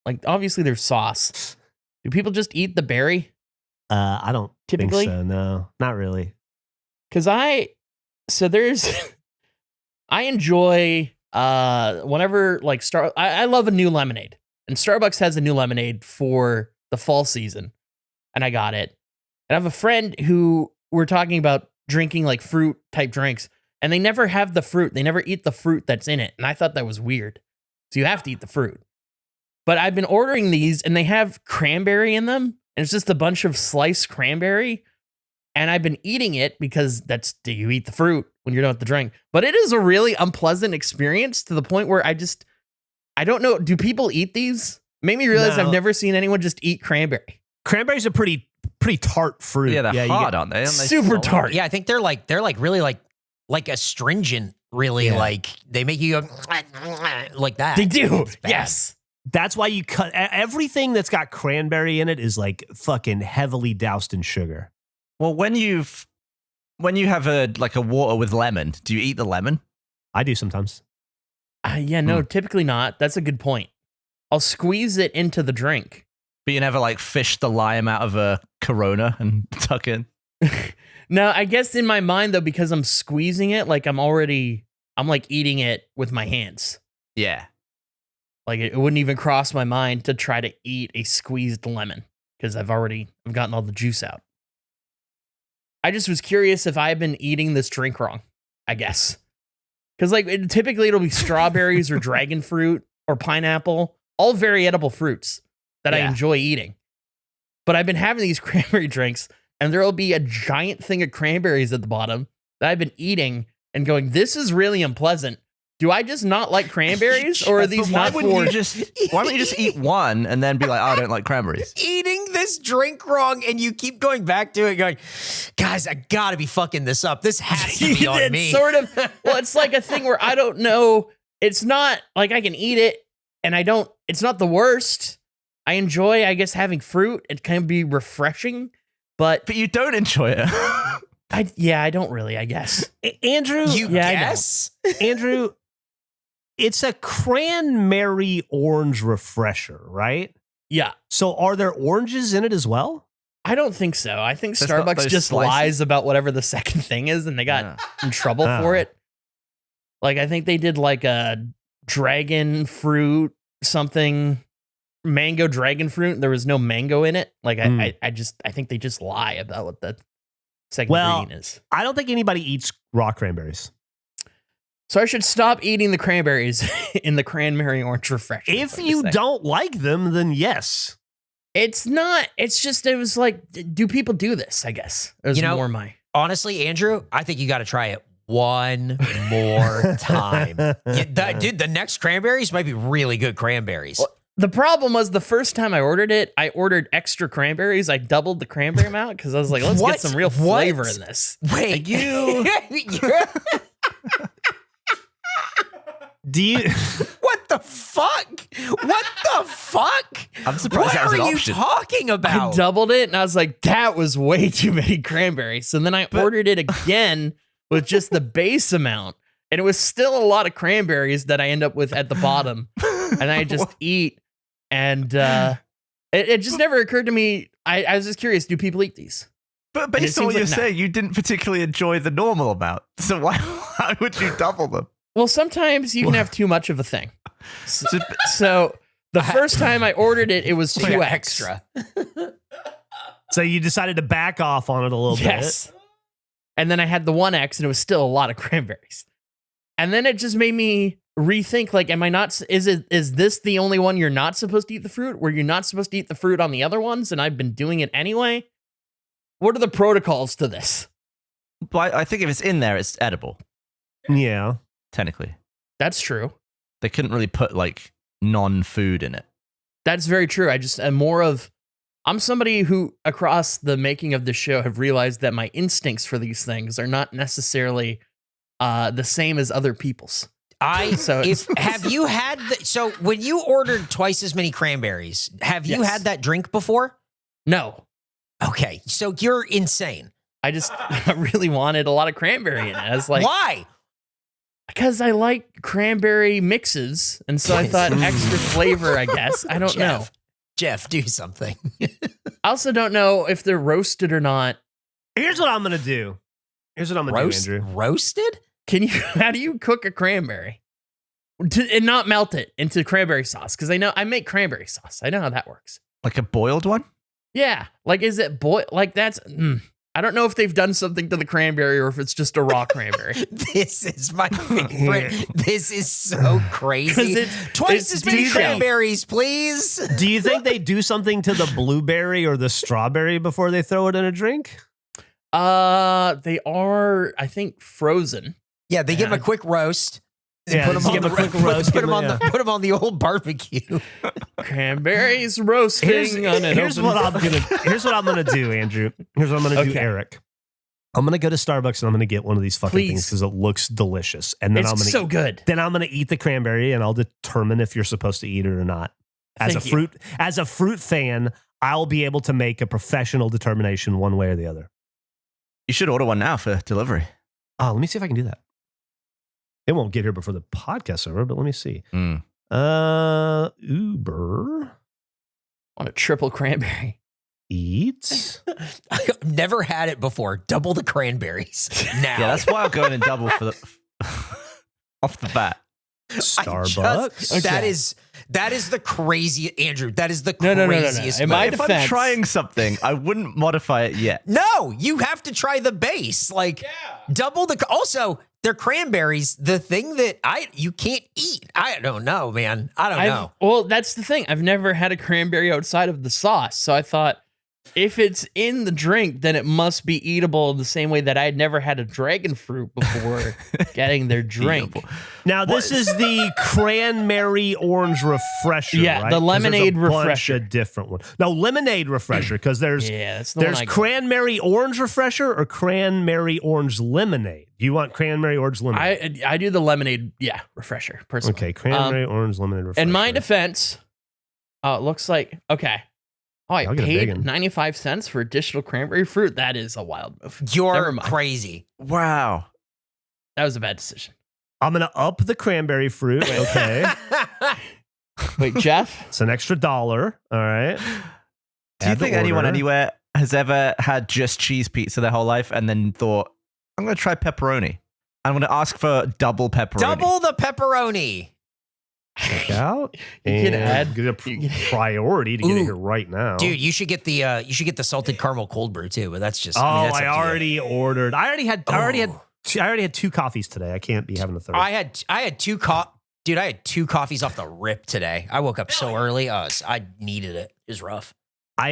Speaker 3: like, obviously there's sauce. Do people just eat the berry?
Speaker 1: I don't
Speaker 3: Typically?
Speaker 1: think so. No, not really.
Speaker 3: Because I I enjoy whenever like I love a new lemonade, and Starbucks has a new lemonade for the fall season, and I got it. And I have a friend who we're talking about drinking like fruit type drinks, and they never have the fruit. They never eat the fruit that's in it, and I thought that was weird. So you have to eat the fruit. But I've been ordering these, and they have cranberry in them, and it's just a bunch of sliced cranberry. And I've been eating it because do you eat the fruit when you're done with the drink? But it is a really unpleasant experience to the point where I don't know. Do people eat these? Made me realize I've never seen anyone just eat cranberry.
Speaker 1: Cranberries are pretty tart fruit.
Speaker 2: Yeah, they're hard, aren't they? Aren't they
Speaker 3: super tart.
Speaker 4: Yeah, I think they're like really like astringent. Really, like they make you go like that.
Speaker 3: They do. Yes.
Speaker 1: That's why you cut everything that's got cranberry in it is like fucking heavily doused in sugar.
Speaker 2: Well, when you have a water with lemon, do you eat the lemon?
Speaker 1: I do sometimes.
Speaker 3: Typically not. That's a good point. I'll squeeze it into the drink.
Speaker 2: But you never like fish the lime out of a Corona and tuck in?
Speaker 3: No, I guess in my mind though, because I'm squeezing it, like I'm like eating it with my hands.
Speaker 2: Yeah.
Speaker 3: Like it wouldn't even cross my mind to try to eat a squeezed lemon because I've gotten all the juice out. I just was curious if I've been eating this drink wrong, I guess. Because typically it'll be strawberries or dragon fruit or pineapple, all very edible fruits that I enjoy eating. But I've been having these cranberry drinks, and there'll be a giant thing of cranberries at the bottom that I've been eating and going, this is really unpleasant. Do I just not like cranberries, or are these not for...
Speaker 2: Why don't you just eat one and then be like, oh, I don't like cranberries?
Speaker 4: Eating this drink wrong, and you keep going back to it going, guys, I gotta be fucking this up. This has to be on me.
Speaker 3: Sort of, well, it's like a thing where I don't know. It's not like I can eat it, and it's not the worst. I enjoy, I guess, having fruit. It can be refreshing, but
Speaker 2: you don't enjoy it.
Speaker 3: I don't really, I guess.
Speaker 1: Andrew,
Speaker 4: guess?
Speaker 1: Andrew, it's a cranberry orange refresher, right?
Speaker 3: Yeah.
Speaker 1: So are there oranges in it as well?
Speaker 3: I don't think so. I think
Speaker 2: There's
Speaker 3: Starbucks just
Speaker 2: slices?
Speaker 3: lies about whatever the second thing is, and they got in trouble for it. Like, I think they did like a dragon fruit something, mango dragon fruit. There was no mango in it. Like, I think they just lie about what the second ingredient is.
Speaker 1: I don't think anybody eats raw cranberries.
Speaker 3: So I should stop eating the cranberries in the cranberry orange refresher.
Speaker 1: If you don't like them, then yes.
Speaker 3: It's not. It's just, it was like, do people do this, I guess? It was more my...
Speaker 4: Honestly, Andrew, I think you got to try it one more time. Dude, the next cranberries might be really good cranberries.
Speaker 3: Well, the problem was the first time I ordered it, I ordered extra cranberries. I doubled the cranberry amount because I was like, let's get some real flavor in this.
Speaker 4: Wait,
Speaker 1: Do you?
Speaker 4: What the fuck? What the fuck?
Speaker 2: I'm surprised
Speaker 4: what
Speaker 2: that was an
Speaker 4: are
Speaker 2: option.
Speaker 4: you talking about?
Speaker 3: I doubled it, and I was like, that was way too many cranberries. So then I ordered it again with just the base amount, and it was still a lot of cranberries that I end up with at the bottom, and I just eat. And it just never occurred to me. I was just curious, do people eat these?
Speaker 2: But based on what you're saying, you didn't particularly enjoy the normal amount. So why would you double them?
Speaker 3: Well, sometimes you can have too much of a thing. So the first time I ordered it, it was 2x.
Speaker 4: Extra.
Speaker 1: So you decided to back off on it a little bit.
Speaker 3: And then I had the 1x, and it was still a lot of cranberries. And then it just made me rethink, like, am I not, is this the only one you're not supposed to eat the fruit? Were you not supposed to eat the fruit on the other ones, and I've been doing it anyway? What are the protocols to this?
Speaker 2: But I think if it's in there, it's edible.
Speaker 1: Yeah.
Speaker 2: Technically.
Speaker 3: That's true.
Speaker 2: They couldn't really put, like, non-food in it.
Speaker 3: That's very true. I'm somebody who, across the making of this show, have realized that my instincts for these things are not necessarily the same as other people's.
Speaker 4: Have you had so when you ordered twice as many cranberries, have you had that drink before?
Speaker 3: No.
Speaker 4: Okay, so you're insane.
Speaker 3: I really wanted a lot of cranberry in it. I was like,
Speaker 4: why?
Speaker 3: Because I like cranberry mixes, and so I thought extra flavor, I guess. I don't know.
Speaker 4: Geoff, do something.
Speaker 3: I also don't know if they're roasted or not.
Speaker 1: Here's what I'm going to do. Do, Andrew.
Speaker 4: Roasted?
Speaker 3: how do you cook a cranberry and not melt it into cranberry sauce? Because I make cranberry sauce. I know how that works.
Speaker 2: Like a boiled one?
Speaker 3: Yeah. Like, is it like that's, I don't know if they've done something to the cranberry or if it's just a raw cranberry.
Speaker 4: This is my favorite. This is so crazy. Twice as many cranberries, please.
Speaker 1: Do you think they do something to the blueberry or the strawberry before they throw it in a drink?
Speaker 3: They are, I think, frozen.
Speaker 4: Yeah, they give them a quick roast.
Speaker 1: Yeah,
Speaker 4: put them on
Speaker 1: give 'em a quick roast.
Speaker 4: Put them on the old barbecue.
Speaker 3: Cranberries roasting.
Speaker 1: Here's what I'm gonna do, Andrew. Here's what I'm gonna do, Eric. I'm gonna go to Starbucks and I'm gonna get one of these fucking things because it looks delicious. And then
Speaker 3: it's so good.
Speaker 1: Then I'm gonna eat the cranberry and I'll determine if you're supposed to eat it or not. As a fruit fan, I'll be able to make a professional determination one way or the other.
Speaker 2: You should order one now for delivery.
Speaker 1: Oh, let me see if I can do that. It won't get here before the podcast over, but let me see. Uber.
Speaker 3: On a triple cranberry.
Speaker 1: Eat.
Speaker 4: I've never had it before. Double the cranberries. Now.
Speaker 2: Yeah, that's why I'm going in double for the off the bat.
Speaker 1: Starbucks.
Speaker 4: That is the crazy, Andrew. That is the
Speaker 3: No.
Speaker 4: craziest.
Speaker 3: In my
Speaker 2: If I'm
Speaker 3: defense,
Speaker 2: trying something, I wouldn't modify it yet.
Speaker 4: No, you have to try the base. Like double the. Also, they're cranberries. The thing that you can't eat. I don't know, man. I don't know.
Speaker 3: Well, that's the thing. I've never had a cranberry outside of the sauce, so I thought if it's in the drink, then it must be eatable the same way that I had never had a dragon fruit before getting their drink.
Speaker 1: Now, this is the cranberry orange refresher,
Speaker 3: Yeah,
Speaker 1: right?
Speaker 3: the lemonade
Speaker 1: there's a
Speaker 3: refresher.
Speaker 1: bunch of different ones. No, lemonade refresher, because there's
Speaker 3: that's the one I got.
Speaker 1: cranberry orange refresher or cranberry orange lemonade. Do you want cranberry orange lemonade?
Speaker 3: I do the lemonade, refresher, personally.
Speaker 1: Okay, cranberry orange lemonade refresher.
Speaker 3: In my defense, it looks like, okay. Oh, I paid 95 cents for additional cranberry fruit. That is a wild move.
Speaker 4: You're crazy.
Speaker 2: Wow.
Speaker 3: That was a bad decision.
Speaker 1: I'm going to up the cranberry fruit. Okay.
Speaker 3: Wait, Geoff?
Speaker 1: It's an extra $1. All right.
Speaker 2: Do you think anyone anywhere has ever had just cheese pizza their whole life and then thought, I'm going to try pepperoni? I'm going to ask for double pepperoni.
Speaker 4: Double the pepperoni.
Speaker 1: Check out.
Speaker 3: You can add
Speaker 1: get a priority to get it here right now.
Speaker 4: Dude, you should get the salted caramel cold brew too, but that's just
Speaker 1: I
Speaker 4: that's
Speaker 1: already ordered. I already had 2 coffees today. I can't be having a third.
Speaker 4: I had 2 Dude, I had 2 coffees off the rip today. I woke up so early. I needed it. It was rough.
Speaker 1: I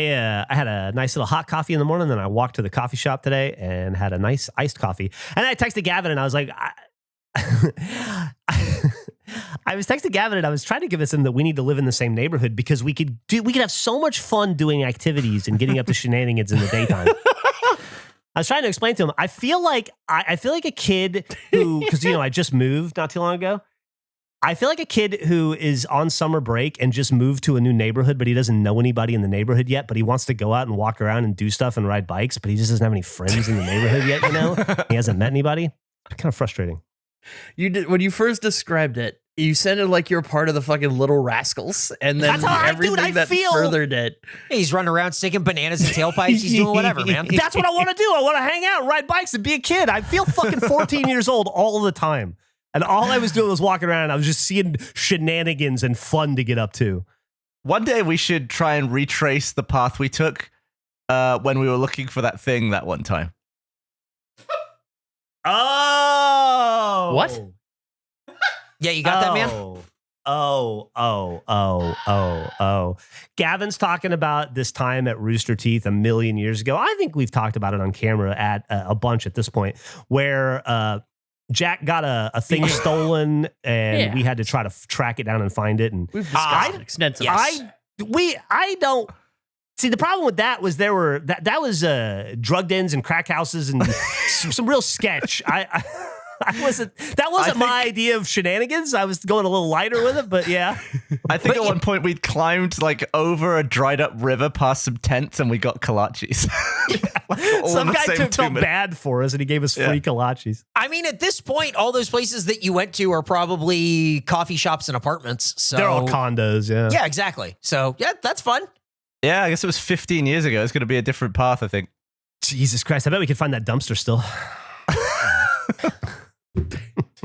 Speaker 1: had a nice little hot coffee in the morning, then I walked to the coffee shop today and had a nice iced coffee. And I texted Gavin and I was like, I was texting Gavin and I was trying to convince him that we need to live in the same neighborhood because we could have so much fun doing activities and getting up to shenanigans in the daytime. I was trying to explain to him, I feel like a kid who, because I just moved not too long ago. I feel like a kid who is on summer break and just moved to a new neighborhood, but he doesn't know anybody in the neighborhood yet, but he wants to go out and walk around and do stuff and ride bikes, but he just doesn't have any friends in the neighborhood yet, He hasn't met anybody. It's kind of frustrating.
Speaker 3: You did when you first described it. You sounded like you're part of the fucking Little Rascals, and then everything that furthered it.
Speaker 4: He's running around sticking bananas in tailpipes. He's doing whatever, man.
Speaker 1: That's what I want to do. I want to hang out, ride bikes, and be a kid. I feel fucking 14 years old all the time. And all I was doing was walking around. And I was just seeing shenanigans and fun to get up to.
Speaker 2: One day we should try and retrace the path we took when we were looking for that thing that one time.
Speaker 1: Oh.
Speaker 3: What?
Speaker 4: Yeah, you got that, man?
Speaker 1: Oh. Gavin's talking about this time at Rooster Teeth a million years ago. I think we've talked about it on camera at a bunch at this point, where Jack got a thing stolen and we had to try to track it down and find it. And
Speaker 3: we've discussed it extensively.
Speaker 1: I don't see the problem with that was that was drug dens and crack houses and some real sketch. That wasn't my idea of shenanigans. I was going a little lighter with it, but yeah.
Speaker 2: I think at one point we'd climbed like over a dried up river past some tents and we got kolaches.
Speaker 1: Some guy felt bad for us and he gave us free kolaches.
Speaker 4: I mean, at this point, all those places that you went to are probably coffee shops and apartments. So
Speaker 1: they're all condos, yeah.
Speaker 4: Yeah, exactly. So yeah, that's fun.
Speaker 2: Yeah, I guess it was 15 years ago. It's going to be a different path, I think.
Speaker 1: Jesus Christ. I bet we can find that dumpster still.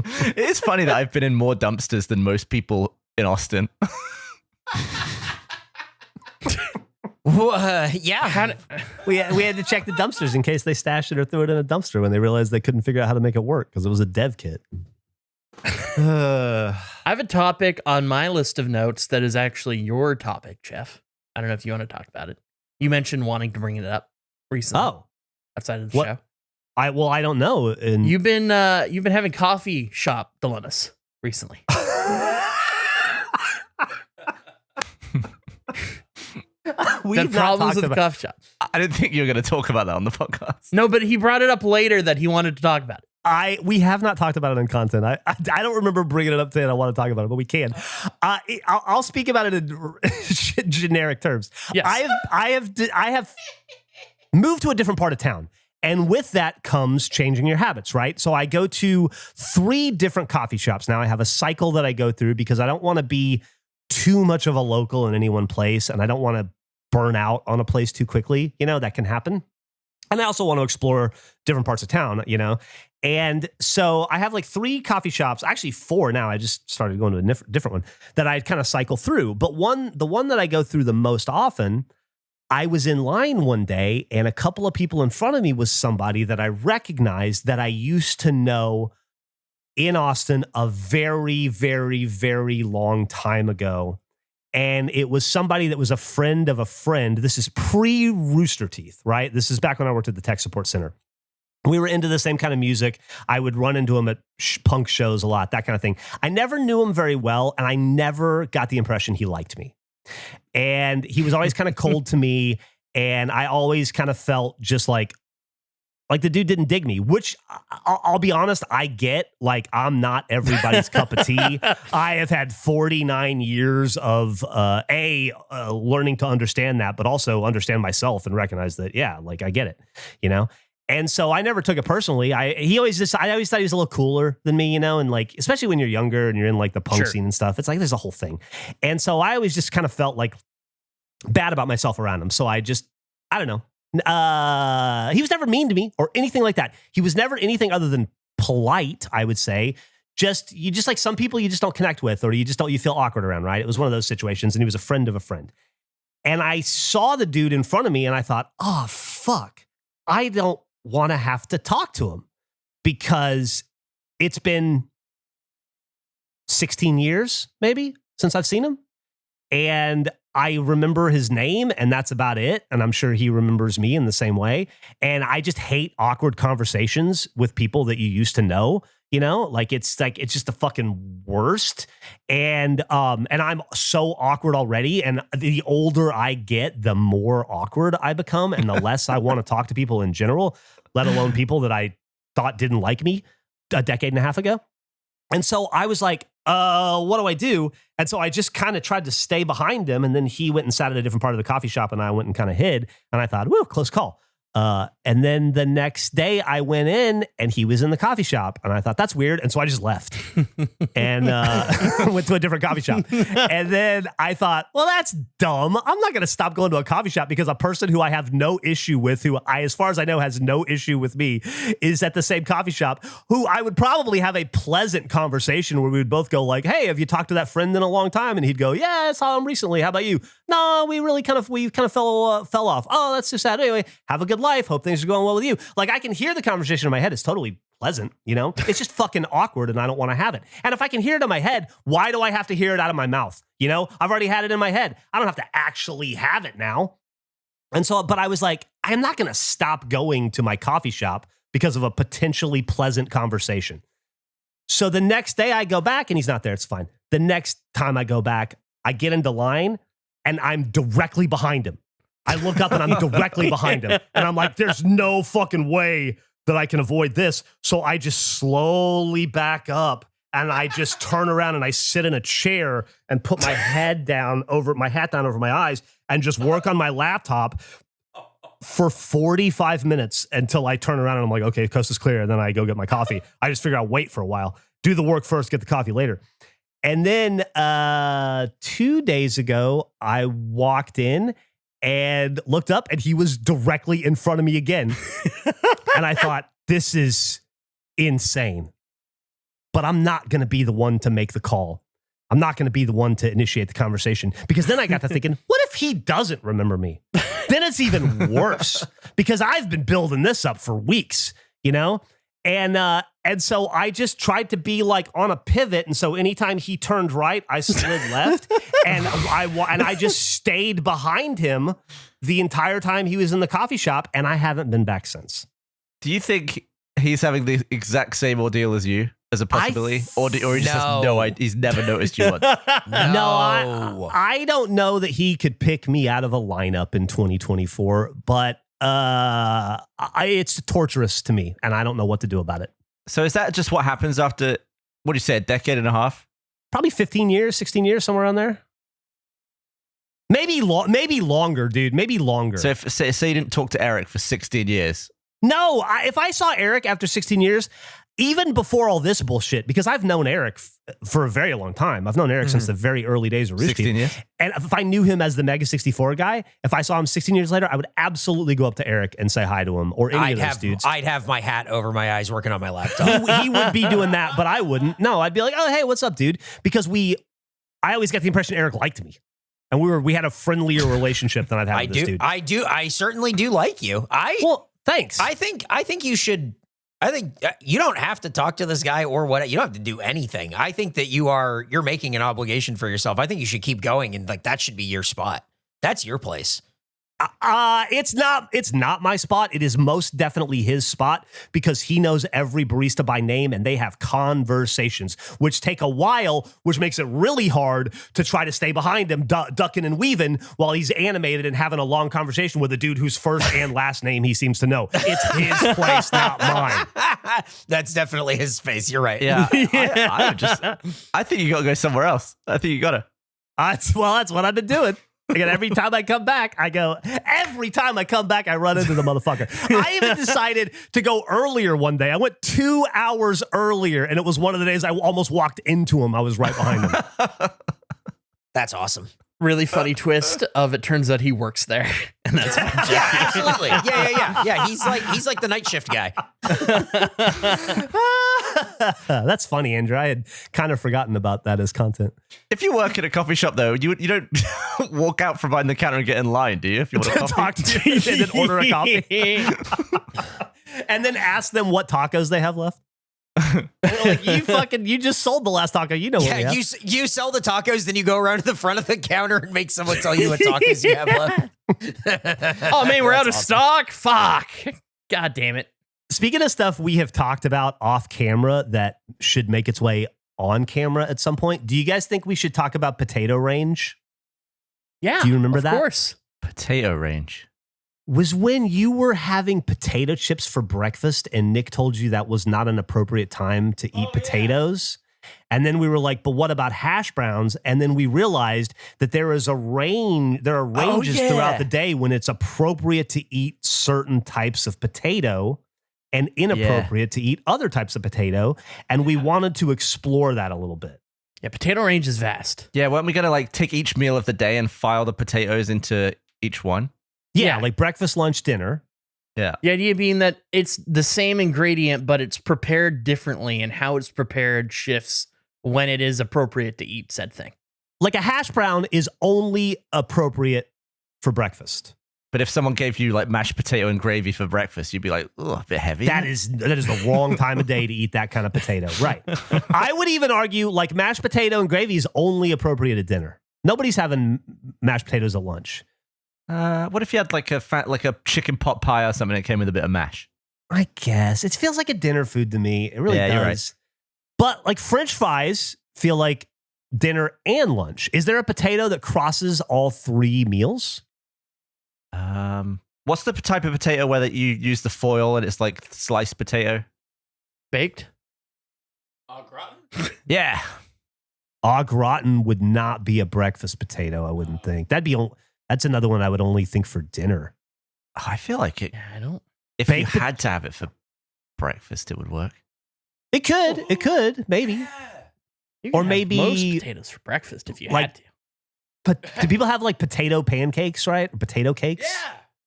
Speaker 2: It is funny that I've been in more dumpsters than most people in Austin.
Speaker 4: Yeah.
Speaker 1: We had to check the dumpsters in case they stashed it or threw it in a dumpster when they realized they couldn't figure out how to make it work because it was a dev kit.
Speaker 3: I have a topic on my list of notes that is actually your topic, Geoff. I don't know if you want to talk about it. You mentioned wanting to bring it up recently.
Speaker 1: Oh,
Speaker 3: outside of the show.
Speaker 1: I don't know. And
Speaker 3: You've been having coffee shop dilemmas recently.
Speaker 1: we've
Speaker 3: The problems with the coffee shop.
Speaker 2: I didn't think you were going to talk about that on the podcast.
Speaker 3: No, but he brought it up later that he wanted to talk about it.
Speaker 1: We have not talked about it in content. I don't remember bringing it up today and I want to talk about it, but we can. I'll speak about it in generic terms.
Speaker 3: Yes.
Speaker 1: I have moved to a different part of town. And with that comes changing your habits, right? So I go to 3 different coffee shops. Now I have a cycle that I go through because I don't want to be too much of a local in any one place. And I don't want to burn out on a place too quickly. That can happen. And I also want to explore different parts of town, And so I have like 3 coffee shops, actually 4 now. I just started going to a different one that I kind of cycle through. But the one that I go through the most often, I was in line one day and a couple of people in front of me was somebody that I recognized that I used to know in Austin a very, very, very long time ago. And it was somebody that was a friend of a friend. This is pre-Rooster Teeth, right? This is back when I worked at the tech support center. We were into the same kind of music. I would run into him at punk shows a lot, that kind of thing. I never knew him very well, and I never got the impression he liked me. And he was always kind of cold to me, and I always kind of felt just like the dude didn't dig me, which I'll be honest, I get. Like, I'm not everybody's cup of tea. I have had 49 years of learning to understand that, but also understand myself and recognize that, yeah, like I get it, And so I never took it personally. I always thought he was a little cooler than me, and like, especially when you're younger and you're in like the punk scene and stuff, it's like there's a whole thing. And so I always just kind of felt like bad about myself around him. So I don't know. He was never mean to me or anything like that. He was never anything other than polite, I would say. You just like some people you just don't connect with, or you feel awkward around, right? It was one of those situations, and he was a friend of a friend. And I saw the dude in front of me and I thought, oh, fuck, I don't want to have to talk to him because it's been 16 years maybe since I've seen him. And I remember his name and that's about it. And I'm sure he remembers me in the same way. And I just hate awkward conversations with people that you used to know, it's just the fucking worst. And I'm so awkward already. And the older I get, the more awkward I become and the less I want to talk to people in general, let alone people that I thought didn't like me a decade and a half ago. And so I was like, what do I do? And so I just kind of tried to stay behind him. And then he went and sat at a different part of the coffee shop and I went and kind of hid. And I thought, whoo, close call. And then the next day I went in and he was in the coffee shop and I thought that's weird. And so I just left and went to a different coffee shop. And then I thought, well, that's dumb. I'm not going to stop going to a coffee shop because a person who I have no issue with, who as far as I know, has no issue with me, is at the same coffee shop, who I would probably have a pleasant conversation where we would both go like, hey, have you talked to that friend in a long time? And he'd go, yeah, I saw him recently. How about you? No, we kind of fell off. Oh, that's too sad. Anyway, have a good life. Hope things are going well with you. Like, I can hear the conversation in my head. It's totally pleasant, It's just fucking awkward and I don't want to have it. And if I can hear it in my head, why do I have to hear it out of my mouth? I've already had it in my head. I don't have to actually have it now. And so, but I was like, I'm not going to stop going to my coffee shop because of a potentially pleasant conversation. So the next day I go back and he's not there. It's fine. The next time I go back, I get into line and I'm directly behind him. I look up and I'm directly behind him. And I'm like, there's no fucking way that I can avoid this. So I just slowly back up and I just turn around and I sit in a chair and put my hat down over my eyes and just work on my laptop for 45 minutes until I turn around and I'm like, okay, coast is clear. And then I go get my coffee. I just figure I'll wait for a while, do the work first, get the coffee later. And then 2 days ago, I walked in and looked up and he was directly in front of me again. And I thought, this is insane. but I'm not going to be the one to make the call. I'm not going to be the one to initiate the conversation, because then I got to thinking, what if he doesn't remember me? Then it's even worse, because I've been building this up for weeks, you know? And so I just tried to be like on a pivot. And so anytime he turned right, I slid left, and I just stayed behind him the entire time he was in the coffee shop, and I haven't been back since.
Speaker 2: Do you think he's having the exact same ordeal as you as a possibility? Or he just has no idea, he's never noticed you once?
Speaker 1: No, I don't know that he could pick me out of a lineup in 2024, but it's torturous to me, and I don't know what to do about it.
Speaker 2: So is that just what happens after, what do you say, a decade and a half?
Speaker 1: Probably 15 years, 16 years, somewhere around there. Maybe longer, dude. Maybe longer.
Speaker 2: So if say you didn't talk to Eric for 16 years.
Speaker 1: No, if I saw Eric after 16 years, even before all this bullshit, because I've known Eric for a very long time. I've known Eric since the very early days of Rooster
Speaker 2: 16
Speaker 1: Teeth.
Speaker 2: years?
Speaker 1: And if I knew him as the Mega 64 guy, if I saw him 16 years later, I would absolutely go up to Eric and say hi to him, or any of those dudes.
Speaker 4: I'd have my hat over my eyes working on my laptop.
Speaker 1: He would be doing that, but I wouldn't. No, I'd be like, oh, hey, what's up, dude? Because I always get the impression Eric liked me. And we had a friendlier relationship than I've had with this dude.
Speaker 4: I certainly do like you.
Speaker 1: Well, thanks.
Speaker 4: I think you should. I think you don't have to talk to this guy or what. You don't have to do anything. I think that you're making an obligation for yourself. I think you should keep going, and like that should be your spot. That's your place.
Speaker 1: It's not my spot. It is most definitely his spot, because he knows every barista by name, and they have conversations which take a while, which makes it really hard to try to stay behind him, ducking and weaving while he's animated and having a long conversation with a dude whose first and last name he seems to know. It's his place, not mine.
Speaker 4: That's definitely his space. You're right.
Speaker 2: Yeah. I think you got to go somewhere else. I think you got to.
Speaker 1: That's what I've been doing. Again, every time I come back, I run into the motherfucker. I even decided to go earlier one day. I went 2 hours earlier, and it was one of the days I almost walked into him. I was right behind him.
Speaker 4: That's awesome.
Speaker 3: Really funny twist of it turns out he works there. And that's
Speaker 4: yeah, absolutely. Yeah. He's like the night shift guy.
Speaker 1: That's funny, Andrew. I had kind of forgotten about that as content.
Speaker 2: If you work at a coffee shop, though, you don't walk out from behind the counter and get in line, do you? If you want a coffee,
Speaker 1: talk to you and then order a coffee, and then ask them what tacos they have left. Like, you just sold the last taco. You know what we have.
Speaker 4: You sell the tacos, then you go around to the front of the counter and make someone tell you what tacos you have left.
Speaker 3: Oh man, we're out of stock. Fuck. God damn it.
Speaker 1: Speaking of stuff we have talked about off camera that should make its way on camera at some point, do you guys think we should talk about potato range?
Speaker 3: Yeah.
Speaker 1: Do you remember that?
Speaker 3: Of course.
Speaker 2: Potato range
Speaker 1: was when you were having potato chips for breakfast and Nick told you that was not an appropriate time to eat potatoes. And then we were like, but what about hash browns? And then we realized that there are ranges throughout the day when it's appropriate to eat certain types of potato and inappropriate to eat other types of potato. And we wanted to explore that a little bit.
Speaker 3: Yeah, potato range is vast.
Speaker 2: Yeah, weren't we going to like take each meal of the day and file the potatoes into each one?
Speaker 1: Yeah, like breakfast, lunch, dinner.
Speaker 2: Yeah.
Speaker 3: The idea being that it's the same ingredient, but it's prepared differently, and how it's prepared shifts when it is appropriate to eat said thing.
Speaker 1: Like a hash brown is only appropriate for breakfast.
Speaker 2: But if someone gave you like mashed potato and gravy for breakfast, you'd be like, oh, a bit heavy.
Speaker 1: That is the wrong time of day to eat that kind of potato. Right. I would even argue like mashed potato and gravy is only appropriate at dinner. Nobody's having mashed potatoes at lunch.
Speaker 2: What if you had like a chicken pot pie or something that came with a bit of mash?
Speaker 1: I guess it feels like a dinner food to me. It really does. You're right. But like French fries feel like dinner and lunch. Is there a potato that crosses all three meals?
Speaker 2: What's the type of potato where that you use the foil and it's like sliced potato?
Speaker 3: Baked?
Speaker 4: Au gratin?
Speaker 2: Yeah.
Speaker 1: Au gratin would not be a breakfast potato, I wouldn't think. That's another one I would only think for dinner.
Speaker 2: I feel like it.
Speaker 3: Yeah, I don't.
Speaker 2: If you had to have it for breakfast, it would work.
Speaker 1: It could, maybe. Or maybe
Speaker 3: most potatoes for breakfast if you had to.
Speaker 1: But do people have like potato pancakes, right? Or potato cakes?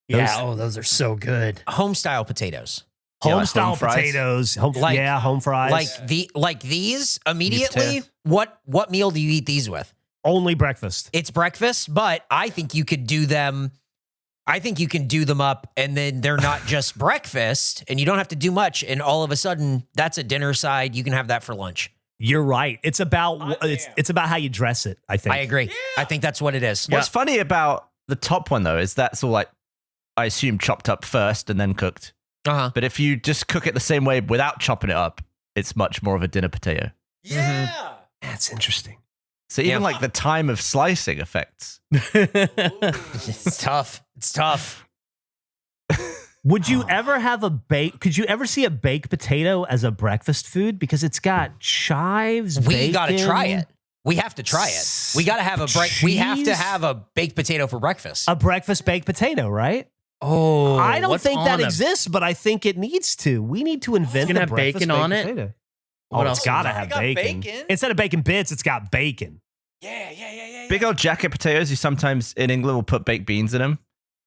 Speaker 3: Yeah. Those are so good.
Speaker 4: Home style potatoes.
Speaker 2: Yeah,
Speaker 1: Home
Speaker 2: like
Speaker 1: style
Speaker 2: home fries.
Speaker 1: potatoes. Home fries.
Speaker 4: Like these immediately.
Speaker 2: potatoes.
Speaker 4: What meal do you eat these with?
Speaker 1: Only breakfast.
Speaker 4: It's breakfast, but I think you could do them. I think you can do them up, and then they're not just breakfast, and you don't have to do much. And all of a sudden, that's a dinner side. You can have that for lunch.
Speaker 1: You're right. It's about it's about how you dress it, I think.
Speaker 4: I agree. Yeah. I think that's what it is.
Speaker 2: What's funny about the top one though is that's all like, I assume, chopped up first and then cooked.
Speaker 4: Uh-huh.
Speaker 2: But if you just cook it the same way without chopping it up, it's much more of a dinner potato.
Speaker 4: Yeah.
Speaker 1: That's interesting.
Speaker 2: So even like the time of slicing affects.
Speaker 4: It's tough. It's tough.
Speaker 1: Would you ever have could you ever see a baked potato as a breakfast food? Because it's got chives,
Speaker 4: We got to
Speaker 1: bacon,
Speaker 4: try it. We have to try it. We got to have We have to
Speaker 1: cheese?
Speaker 4: have a baked potato for breakfast.
Speaker 1: A breakfast baked potato, right?
Speaker 3: Oh,
Speaker 1: I don't
Speaker 3: what's
Speaker 1: think that
Speaker 3: on a-
Speaker 1: exists, but I think it needs to. We need to invent
Speaker 3: gonna
Speaker 1: the
Speaker 3: have
Speaker 1: breakfast
Speaker 3: bacon on
Speaker 1: baked
Speaker 3: it?
Speaker 1: potato.
Speaker 3: What
Speaker 1: Oh,
Speaker 3: else
Speaker 1: it's got to
Speaker 3: is
Speaker 1: have
Speaker 5: got
Speaker 1: bacon.
Speaker 5: bacon.
Speaker 1: Instead of bacon bits, it's got bacon.
Speaker 5: Yeah.
Speaker 2: Big old jacket potatoes, you sometimes in England will put baked beans in them,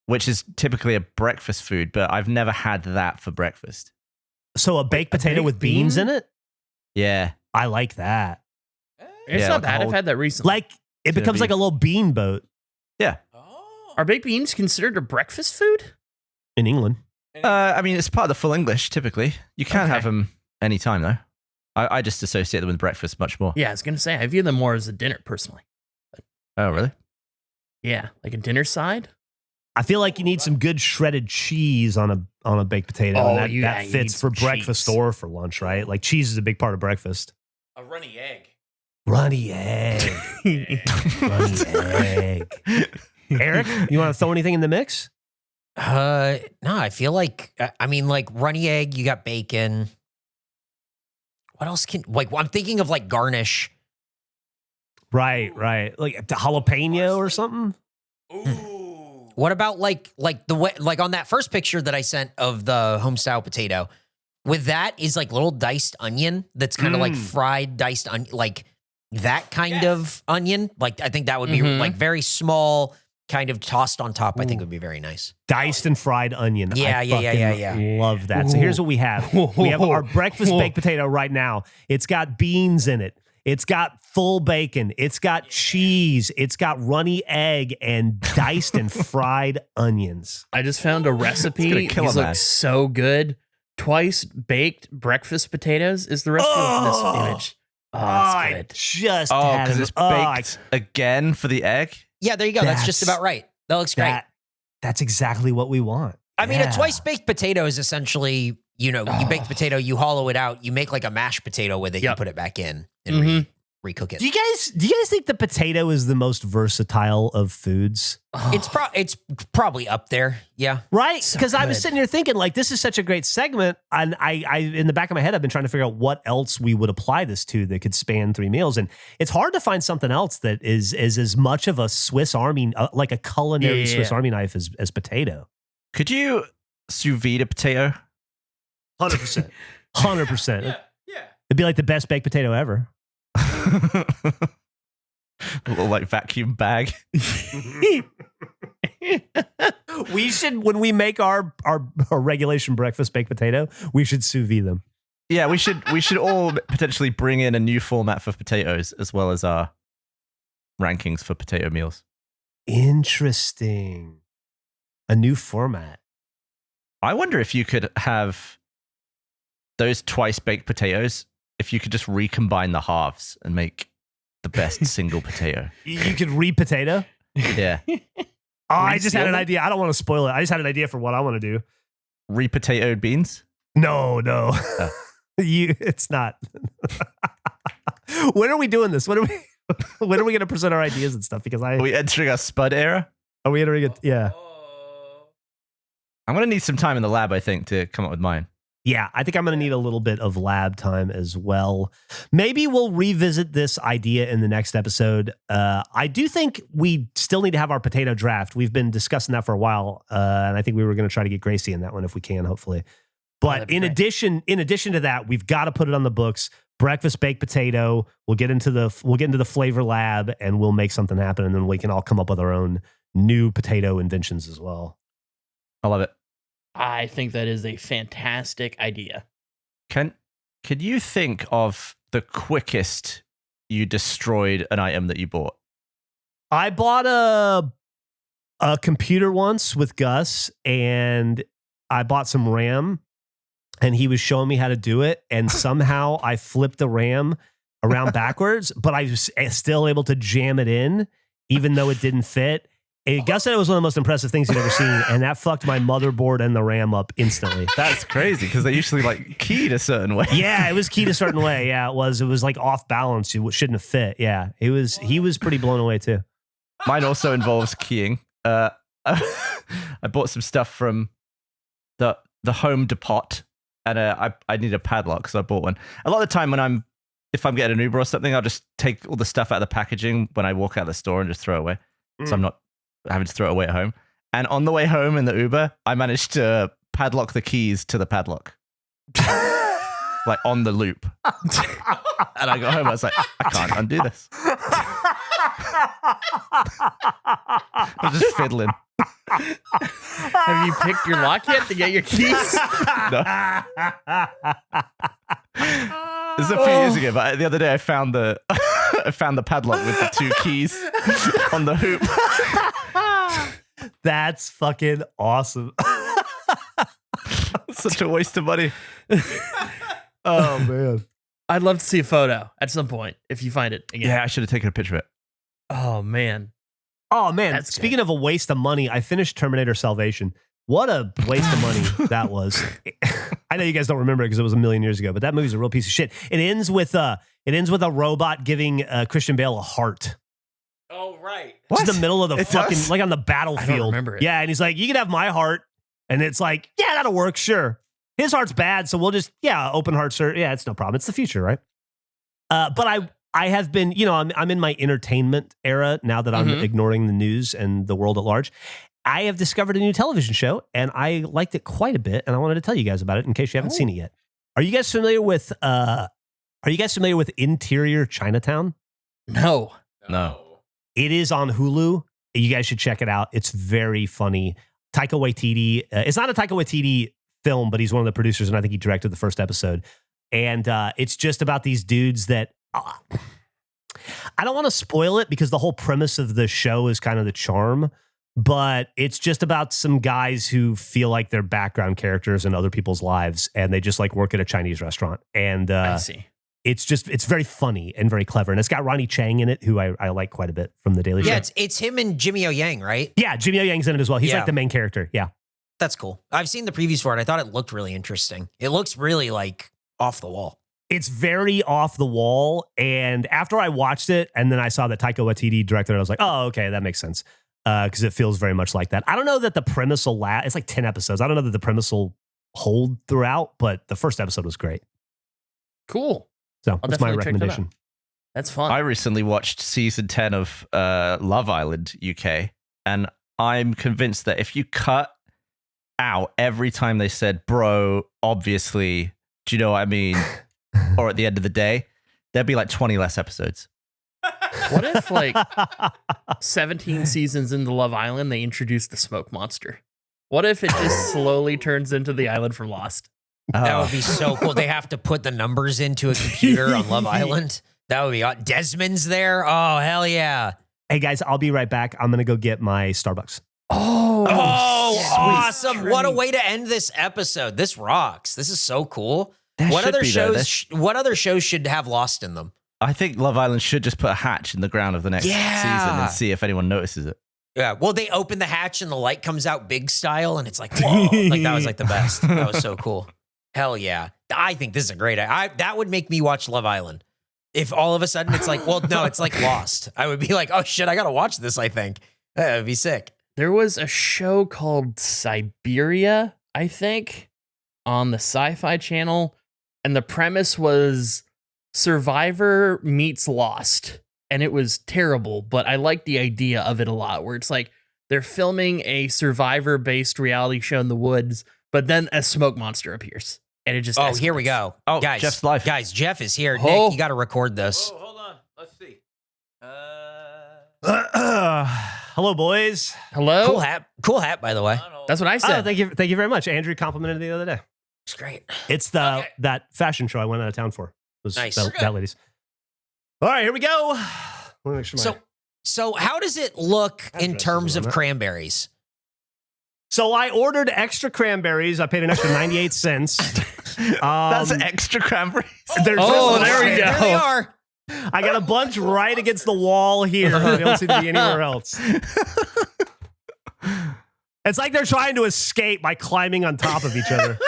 Speaker 2: which is typically a breakfast food, but I've never had that for breakfast.
Speaker 1: So a baked potato
Speaker 3: baked
Speaker 1: with beans
Speaker 3: bean?
Speaker 1: in it?
Speaker 2: Yeah.
Speaker 1: I like that.
Speaker 3: It's
Speaker 2: Yeah,
Speaker 3: not
Speaker 2: like
Speaker 3: bad.
Speaker 2: a
Speaker 3: I've
Speaker 2: whole-
Speaker 3: had that recently.
Speaker 1: Like it becomes like a little bean boat
Speaker 2: Yeah.
Speaker 5: Oh.
Speaker 3: Are baked beans considered a breakfast food?
Speaker 1: in England.
Speaker 2: I mean, it's part of the full English, typically. You can
Speaker 3: Okay.
Speaker 2: have them anytime, though. I just associate them with breakfast much more.
Speaker 3: Yeah, I was gonna say I view them more as a dinner personally.
Speaker 2: Oh, really?
Speaker 3: Yeah, like a dinner side.
Speaker 1: I feel like you need some good shredded cheese on a baked potato.
Speaker 3: Oh,
Speaker 1: and that
Speaker 3: you
Speaker 1: fits
Speaker 3: need
Speaker 1: for
Speaker 3: some
Speaker 1: breakfast
Speaker 3: cheese.
Speaker 1: or for lunch, right? Like cheese is a big part of breakfast.
Speaker 5: A runny egg.
Speaker 1: Runny egg. Runny egg. Eric, you want to throw anything in the mix?
Speaker 4: No, I feel like like runny egg. You got bacon. What else I'm thinking of like garnish.
Speaker 1: Right. Like the jalapeno or something.
Speaker 5: Ooh.
Speaker 4: What about like the way on that first picture that I sent of the home style potato? With that is like little diced onion that's kind of like fried diced onion, like that kind of onion. Like I think that would be like very small, kind of tossed on top. I think would be very nice.
Speaker 1: Diced and fried onion.
Speaker 4: Yeah.
Speaker 1: Love that. So here's what we have. We have our breakfast baked potato right now. It's got beans in it. It's got full bacon. It's got cheese. It's got runny egg and diced and fried onions.
Speaker 3: I just found a recipe.
Speaker 2: gonna
Speaker 3: These
Speaker 2: kill a man.
Speaker 3: look so good. Twice baked breakfast potatoes is the recipe of this image. Oh,
Speaker 1: I
Speaker 3: that's good.
Speaker 1: just
Speaker 2: Oh,
Speaker 1: had
Speaker 2: because
Speaker 1: it.
Speaker 2: it's baked again for the egg?
Speaker 4: Yeah, there you go. That's just
Speaker 1: That's-
Speaker 4: about right. That looks great.
Speaker 1: That's exactly what we want.
Speaker 4: I mean,
Speaker 1: Yeah.
Speaker 4: a twice baked potato is essentially, you bake the potato, you hollow it out, you make like a mashed potato with it, you
Speaker 3: Yep.
Speaker 4: put it back in and recook it.
Speaker 1: Do you guys think the potato is the most versatile of foods?
Speaker 4: It's probably up there. Yeah.
Speaker 1: Right?
Speaker 3: So
Speaker 1: Because I was
Speaker 3: good.
Speaker 1: sitting here thinking, like, this is such a great segment. And I in the back of my head, I've been trying to figure out what else we would apply this to that could span 3 meals. And it's hard to find something else that is as much of a Swiss Army, like a culinary
Speaker 3: Yeah.
Speaker 1: Swiss Army knife as potato.
Speaker 2: Could you sous vide a potato?
Speaker 1: 100%. 100%.
Speaker 5: Yeah.
Speaker 1: It'd be like the best baked potato ever.
Speaker 2: A little like vacuum bag.
Speaker 1: We should, when we make our regulation breakfast baked potato, we should sous vide them.
Speaker 2: Yeah, we should all potentially bring in a new format for potatoes as well as our rankings for potato meals.
Speaker 1: Interesting. A new format.
Speaker 2: I wonder if you could have those twice baked potatoes, if you could just recombine the halves and make the best single potato.
Speaker 1: You could re-potato?
Speaker 2: Yeah.
Speaker 1: I just had an
Speaker 2: Reseal?
Speaker 1: idea. I don't want to spoil it. I just had an idea for what I want to do.
Speaker 2: Re-potatoed beans?
Speaker 1: No. It's not. When are we doing this? When are we going to present our ideas and stuff? Because
Speaker 2: Are we entering our spud era?
Speaker 1: are we entering it? Yeah.
Speaker 2: I'm going to need some time in the lab, I think, to come up with mine.
Speaker 1: Yeah, I think I'm going to need a little bit of lab time as well. Maybe we'll revisit this idea in the next episode. I do think we still need to have our potato draft. We've been discussing that for a while, and I think we were going to try to get Gracie in that one if we can, hopefully. But
Speaker 3: that'd be
Speaker 1: in
Speaker 3: great.
Speaker 1: addition to that, we've got to put it on the books. Breakfast baked potato. We'll get into the flavor lab, and we'll make something happen, and then we can all come up with our own new potato inventions as well.
Speaker 2: I love it.
Speaker 3: I think that is a fantastic idea.
Speaker 2: Can you think of the quickest you destroyed an item that you bought?
Speaker 1: I bought a computer once with Gus, and I bought some RAM, and he was showing me how to do it, and somehow I flipped the RAM around backwards, but I was still able to jam it in, even though it didn't fit. And Gus said it was one of the most impressive things he'd ever seen, and that fucked my motherboard and the RAM up instantly.
Speaker 2: That's crazy because they usually like keyed a certain way.
Speaker 1: Yeah, it was keyed a certain way. Yeah, it was. It was like off balance. It shouldn't have fit. Yeah, he was pretty blown away too.
Speaker 2: Mine also involves keying. I bought some stuff from the Home Depot, and I need a padlock, so I bought one. A lot of the time if I'm getting an Uber or something, I'll just take all the stuff out of the packaging when I walk out of the store and just throw it away. So I'm not having to throw it away at home. And on the way home in the Uber, I managed to padlock the keys to the padlock. Like on the loop. And I got home, I was like, I can't undo this. I was just fiddling.
Speaker 3: Have you picked your lock yet to get your keys?
Speaker 2: No. This is a few years ago, but the other day I found the padlock with the 2 keys on the hoop.
Speaker 1: That's fucking awesome.
Speaker 2: Such a waste of money.
Speaker 1: Oh man.
Speaker 3: I'd love to see a photo at some point if you find it again.
Speaker 2: Yeah, I should have taken a picture of it.
Speaker 3: Oh man.
Speaker 1: Oh man.
Speaker 3: That's
Speaker 1: Speaking of a waste of money, I finished Terminator Salvation. What a waste of money that was. I know you guys don't remember it because it was a million years ago, but that movie's a real piece of shit. It ends with a robot giving Christian Bale a heart.
Speaker 5: Oh, right.
Speaker 1: It's in the middle of the
Speaker 2: It
Speaker 1: fucking,
Speaker 2: does?
Speaker 1: like on the battlefield.
Speaker 3: I don't remember it.
Speaker 1: Yeah, and he's like, you can have my heart. And it's like, yeah, that'll work, sure. His heart's bad, so we'll just, open heart, sir. Yeah, it's no problem. It's the future, right? But I have been, I'm in my entertainment era now that I'm ignoring the news and the world at large. I have discovered a new television show, and I liked it quite a bit, and I wanted to tell you guys about it in case you haven't seen it yet. Are you guys familiar with Interior Chinatown?
Speaker 3: No.
Speaker 1: It is on Hulu. You guys should check it out. It's very funny. Taika Waititi. It's not a Taika Waititi film, but he's one of the producers, and I think he directed the first episode. And it's just about these dudes that... I don't want to spoil it because the whole premise of the show is kind of the charm, but it's just about some guys who feel like they're background characters in other people's lives, and they just like work at a Chinese restaurant. And
Speaker 3: I see.
Speaker 1: It's very funny and very clever. And it's got Ronnie Chang in it, who I like quite a bit from The Daily Show.
Speaker 4: Yeah, it's him and Jimmy O Yang, right?
Speaker 1: Yeah, Jimmy O Yang's in it as well. He's
Speaker 4: Yeah.
Speaker 1: like the main character. Yeah.
Speaker 4: That's cool. I've seen the previews for it. I thought it looked really interesting. It looks really like off the wall.
Speaker 1: It's very off the wall. And after I watched it and then I saw that Taika Waititi directed it, I was like, oh, okay, that makes sense. Because it feels very much like that. I don't know that the premise will last. It's like 10 episodes. I don't know that the premise will hold throughout, but the first episode was great.
Speaker 3: Cool.
Speaker 1: So that's my
Speaker 3: definitely check that
Speaker 1: recommendation.
Speaker 3: That's fun.
Speaker 2: I recently watched season 10 of Love Island UK, and I'm convinced that if you cut out every time they said, bro, obviously, do you know what I mean? Or at the end of the day, there'd be like 20 less episodes.
Speaker 3: What if like 17 seasons into Love Island, they introduced the smoke monster? What if it just slowly turns into the island from Lost?
Speaker 4: That would be so cool. They have to put the numbers into a computer on Love Island. That would be Desmond's there. Oh, hell yeah.
Speaker 1: Hey guys, I'll be right back. I'm going to go get my Starbucks.
Speaker 3: Oh,
Speaker 4: Awesome. What a way to end this episode. This rocks. This is so cool. What other shows should have Lost in them?
Speaker 2: I think Love Island should just put a hatch in the ground of the next season and see if anyone notices it.
Speaker 4: Yeah. Well, they open the hatch and the light comes out big style, and it's like, whoa. Like, that was like the best. That was so cool. Hell yeah. I think this is a great idea. That would make me watch Love Island. If all of a sudden it's like, well, no, it's like Lost. I would be like, oh shit, I got to watch this, I think. That would be sick.
Speaker 3: there was a show called Siberia, I think, on the Sci-Fi Channel, and the premise was Survivor meets Lost, and it was terrible, but I liked the idea of it a lot, where it's like they're filming a Survivor-based reality show in the woods, but then a smoke monster appears, and it just
Speaker 4: Oh, here we go.
Speaker 2: Oh,
Speaker 4: guys,
Speaker 2: Jeff's live.
Speaker 4: Guys, Geoff is here.
Speaker 3: Oh.
Speaker 4: Nick, you got to record this.
Speaker 5: Oh, hold on. Let's see.
Speaker 1: Hello, boys.
Speaker 3: Hello.
Speaker 4: Cool hat, by the way.
Speaker 3: That's what I
Speaker 1: Oh,
Speaker 3: said.
Speaker 1: thank you very much. Andrew complimented it the other day.
Speaker 4: It's great.
Speaker 1: It's that fashion show I went out of town for. It was
Speaker 4: Nice.
Speaker 1: that ladies. All right, here we go. Let me make sure
Speaker 4: So how does it look in
Speaker 1: Address
Speaker 4: terms
Speaker 1: is
Speaker 4: of
Speaker 1: on it.
Speaker 4: cranberries?
Speaker 1: So I ordered extra cranberries. I paid an extra 98 cents.
Speaker 2: That's extra cranberries.
Speaker 1: There's
Speaker 3: Oh,
Speaker 1: just-
Speaker 3: there we go.
Speaker 4: There they are.
Speaker 1: I got a bunch right against the wall here. They don't seem to be anywhere else. It's like they're trying to escape by climbing on top of each other.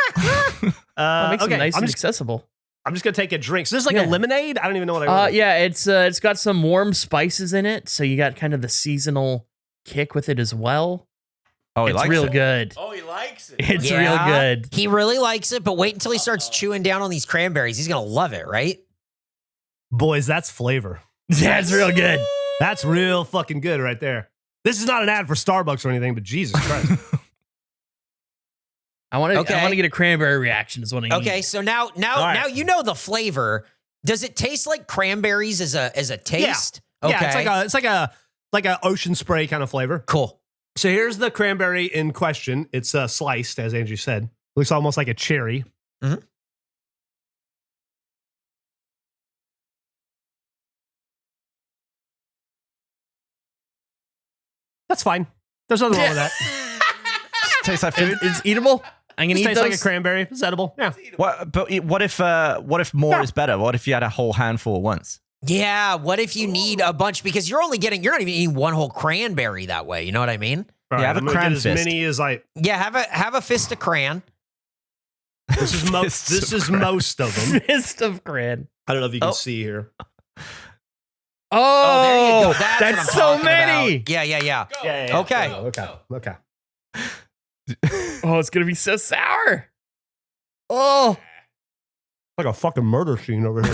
Speaker 3: That makes
Speaker 1: okay,
Speaker 3: it nice
Speaker 1: I'm
Speaker 3: and
Speaker 1: just
Speaker 3: accessible.
Speaker 1: gonna take a drink. So this is like
Speaker 3: Yeah.
Speaker 1: a lemonade. I don't even know what I ordered.
Speaker 3: Yeah, it's got some warm spices in it, so you got kind of the seasonal kick with it as well.
Speaker 2: Oh, he
Speaker 3: It's
Speaker 2: likes
Speaker 3: real
Speaker 2: it.
Speaker 3: good.
Speaker 5: Oh, he likes it.
Speaker 3: It's
Speaker 4: Yeah.
Speaker 3: real good.
Speaker 4: He really likes it, but wait until he starts chewing down on these cranberries. He's gonna love it, right?
Speaker 1: Boys, that's flavor.
Speaker 3: Yeah, it's real good.
Speaker 1: That's real fucking good right there. This is not an ad for Starbucks or anything, but Jesus Christ.
Speaker 3: I want to.
Speaker 4: Okay.
Speaker 3: I want to get a cranberry reaction. Is what I need.
Speaker 4: Okay, so now
Speaker 1: right.
Speaker 4: now you know the flavor. Does it taste like cranberries as a taste?
Speaker 1: Yeah,
Speaker 4: Okay.
Speaker 1: it's like a ocean spray kind of flavor.
Speaker 4: Cool.
Speaker 1: So here's the cranberry in question. It's sliced, as Andrew said. Looks almost like a cherry.
Speaker 4: Mhm.
Speaker 1: That's fine. There's nothing wrong with that.
Speaker 2: Tastes like food.
Speaker 3: It's eatable. I'm gonna
Speaker 1: It
Speaker 3: eat
Speaker 1: tastes
Speaker 3: those.
Speaker 1: like a cranberry. It's edible. Yeah.
Speaker 2: What if more is better? What if you had a whole handful at once?
Speaker 4: Yeah. What if you need a bunch because you're not even eating one whole cranberry that way. You know what I mean?
Speaker 1: All
Speaker 2: Yeah,
Speaker 1: right,
Speaker 2: have a
Speaker 1: I'm gonna
Speaker 2: cran
Speaker 1: get as
Speaker 2: fist.
Speaker 1: many as I.
Speaker 4: Yeah. Have a fist of cran.
Speaker 1: This is most.
Speaker 2: Fists
Speaker 1: This
Speaker 2: of
Speaker 1: is
Speaker 2: cran.
Speaker 1: most of them.
Speaker 3: Fist of cran.
Speaker 1: I don't know if you can
Speaker 2: Oh.
Speaker 1: see here.
Speaker 3: Oh,
Speaker 4: there you go. That's what I'm
Speaker 3: so
Speaker 4: talking
Speaker 3: many.
Speaker 4: about. Yeah.
Speaker 1: Yeah.
Speaker 4: Okay.
Speaker 1: Okay.
Speaker 3: Oh, it's gonna be so sour. Oh.
Speaker 1: Like a fucking murder scene over here.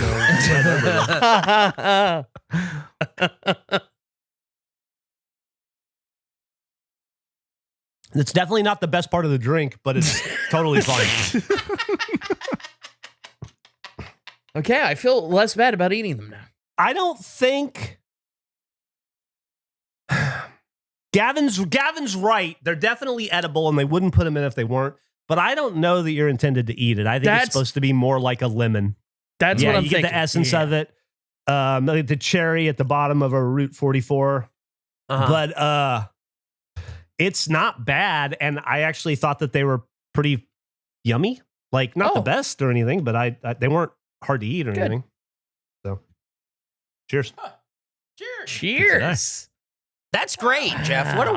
Speaker 1: It's definitely not the best part of the drink, but it's totally fine.
Speaker 3: Okay, I feel less bad about eating them now.
Speaker 1: I don't think Gavin's right. They're definitely edible, and they wouldn't put them in if they weren't. But I don't know that you're intended to eat it. I think
Speaker 3: That's-
Speaker 1: it's supposed to be more like a lemon.
Speaker 3: That's
Speaker 1: yeah,
Speaker 3: what I'm
Speaker 1: you
Speaker 3: thinking.
Speaker 1: get the essence
Speaker 3: Yeah.
Speaker 1: of it. Like the cherry at the bottom of a Route 44.
Speaker 4: Uh-huh.
Speaker 1: But it's not bad, and I actually thought that they were pretty yummy. Like not the
Speaker 3: Oh.
Speaker 1: best or anything, but I they weren't hard to eat or
Speaker 3: Good.
Speaker 1: anything. So, cheers.
Speaker 5: Cheers.
Speaker 3: Cheers.
Speaker 4: That's great, Jeff. What a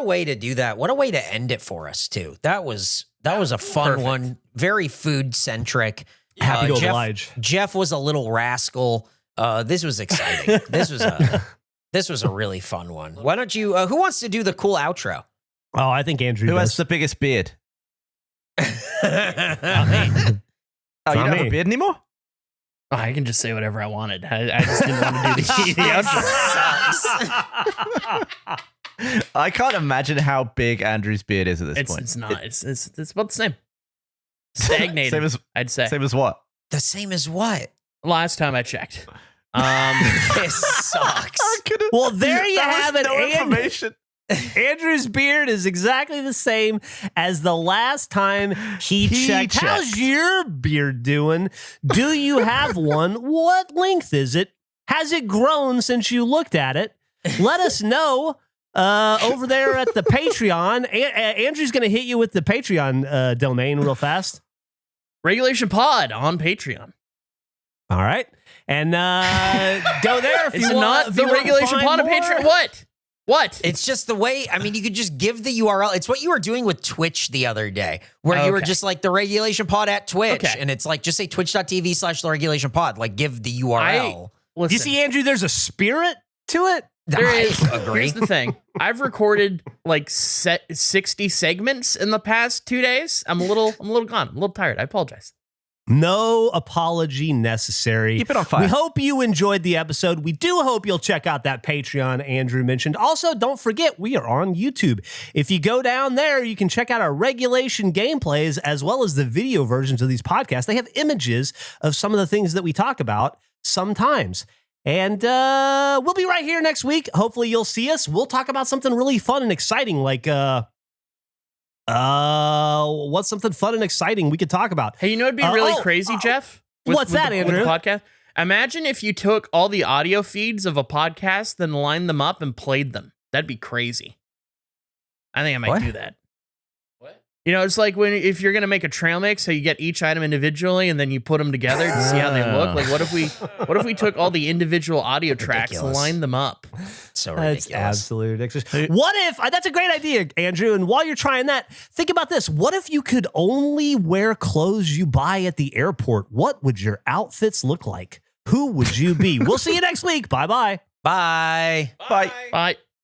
Speaker 4: way to do that. What a way to end it for us too. That was a fun
Speaker 3: Perfect.
Speaker 4: one. Very food centric.
Speaker 1: Happy to
Speaker 4: Jeff,
Speaker 1: oblige.
Speaker 4: Geoff was a little rascal. This was exciting. This was a really fun one. Why don't you? Who wants to do the cool outro?
Speaker 1: Oh, I think Andrew
Speaker 2: Who
Speaker 1: does.
Speaker 2: has the biggest beard? Oh,
Speaker 1: Not
Speaker 2: you don't have
Speaker 1: me.
Speaker 2: a beard anymore?
Speaker 3: Oh, I can just say whatever I wanted. I just didn't want to do the outro.
Speaker 2: I can't imagine how big Andrew's beard is at this point.
Speaker 3: It's not. It's about the same. Stagnated.
Speaker 2: Same as
Speaker 3: I'd say.
Speaker 2: same as what?
Speaker 4: The same as what?
Speaker 3: Last time I checked.
Speaker 4: This sucks.
Speaker 1: Well, there you
Speaker 2: That was
Speaker 1: have it.
Speaker 2: no
Speaker 1: And-
Speaker 2: information.
Speaker 1: Andrew's beard is exactly the same as the last time he checked. How's
Speaker 2: checked.
Speaker 1: your beard doing? Do you have one? What length is it? Has it grown since you looked at it? Let us know over there at the Patreon. Andrew's going to hit you with the Patreon domain real fast.
Speaker 3: Regulation Pod on Patreon.
Speaker 1: All right. And go there if
Speaker 3: It's
Speaker 1: you want.
Speaker 3: not
Speaker 1: if
Speaker 3: the
Speaker 1: you want to
Speaker 3: Regulation
Speaker 1: find
Speaker 3: Pod on
Speaker 1: more.
Speaker 3: Patreon. What? What?
Speaker 4: It's just the way, I mean, you could just give the URL. It's what you were doing with Twitch the other day, where you were
Speaker 3: Okay.
Speaker 4: just like the Regulation Pod at Twitch.
Speaker 3: Okay.
Speaker 4: And it's like, just say twitch.tv/the Regulation Pod. Like, give the URL.
Speaker 3: Listen,
Speaker 1: You see, Andrew, there's a spirit to it.
Speaker 3: there
Speaker 4: I
Speaker 3: is.
Speaker 4: agree.
Speaker 3: Here's the thing. I've recorded like 60 segments in the past 2 days. I'm a little gone. I'm a little tired. I apologize.
Speaker 1: No apology necessary.
Speaker 2: Keep it on fire.
Speaker 1: We hope you enjoyed the episode. We do hope you'll check out that Patreon Andrew mentioned. Also, don't forget, we are on YouTube. If you go down there, you can check out our regulation gameplays as well as the video versions of these podcasts. They have images of some of the things that we talk about sometimes. And we'll be right here next week. Hopefully you'll see us. We'll talk about something really fun and exciting, like what's something fun and exciting we could talk about?
Speaker 3: Hey, you know it'd be really crazy, Jeff?
Speaker 1: What's that, Andrew?
Speaker 3: With the podcast? Imagine if you took all the audio feeds of a podcast, then lined them up and played them. That'd be crazy. I think I might do that.
Speaker 5: What?
Speaker 3: You know, it's like if you're gonna make a trail mix, so you get each item individually and then you put them together to see how they look. Like, what if we took all the individual audio tracks and
Speaker 4: Ridiculous.
Speaker 3: lined them up?
Speaker 4: So ridiculous.
Speaker 1: That's absolutely ridiculous. What if, that's a great idea, Andrew, and while you're trying that, think about this. What if you could only wear clothes you buy at the airport? What would your outfits look like? Who would you be? We'll see you next week. Bye-bye.
Speaker 4: Bye.
Speaker 2: Bye.
Speaker 3: Bye.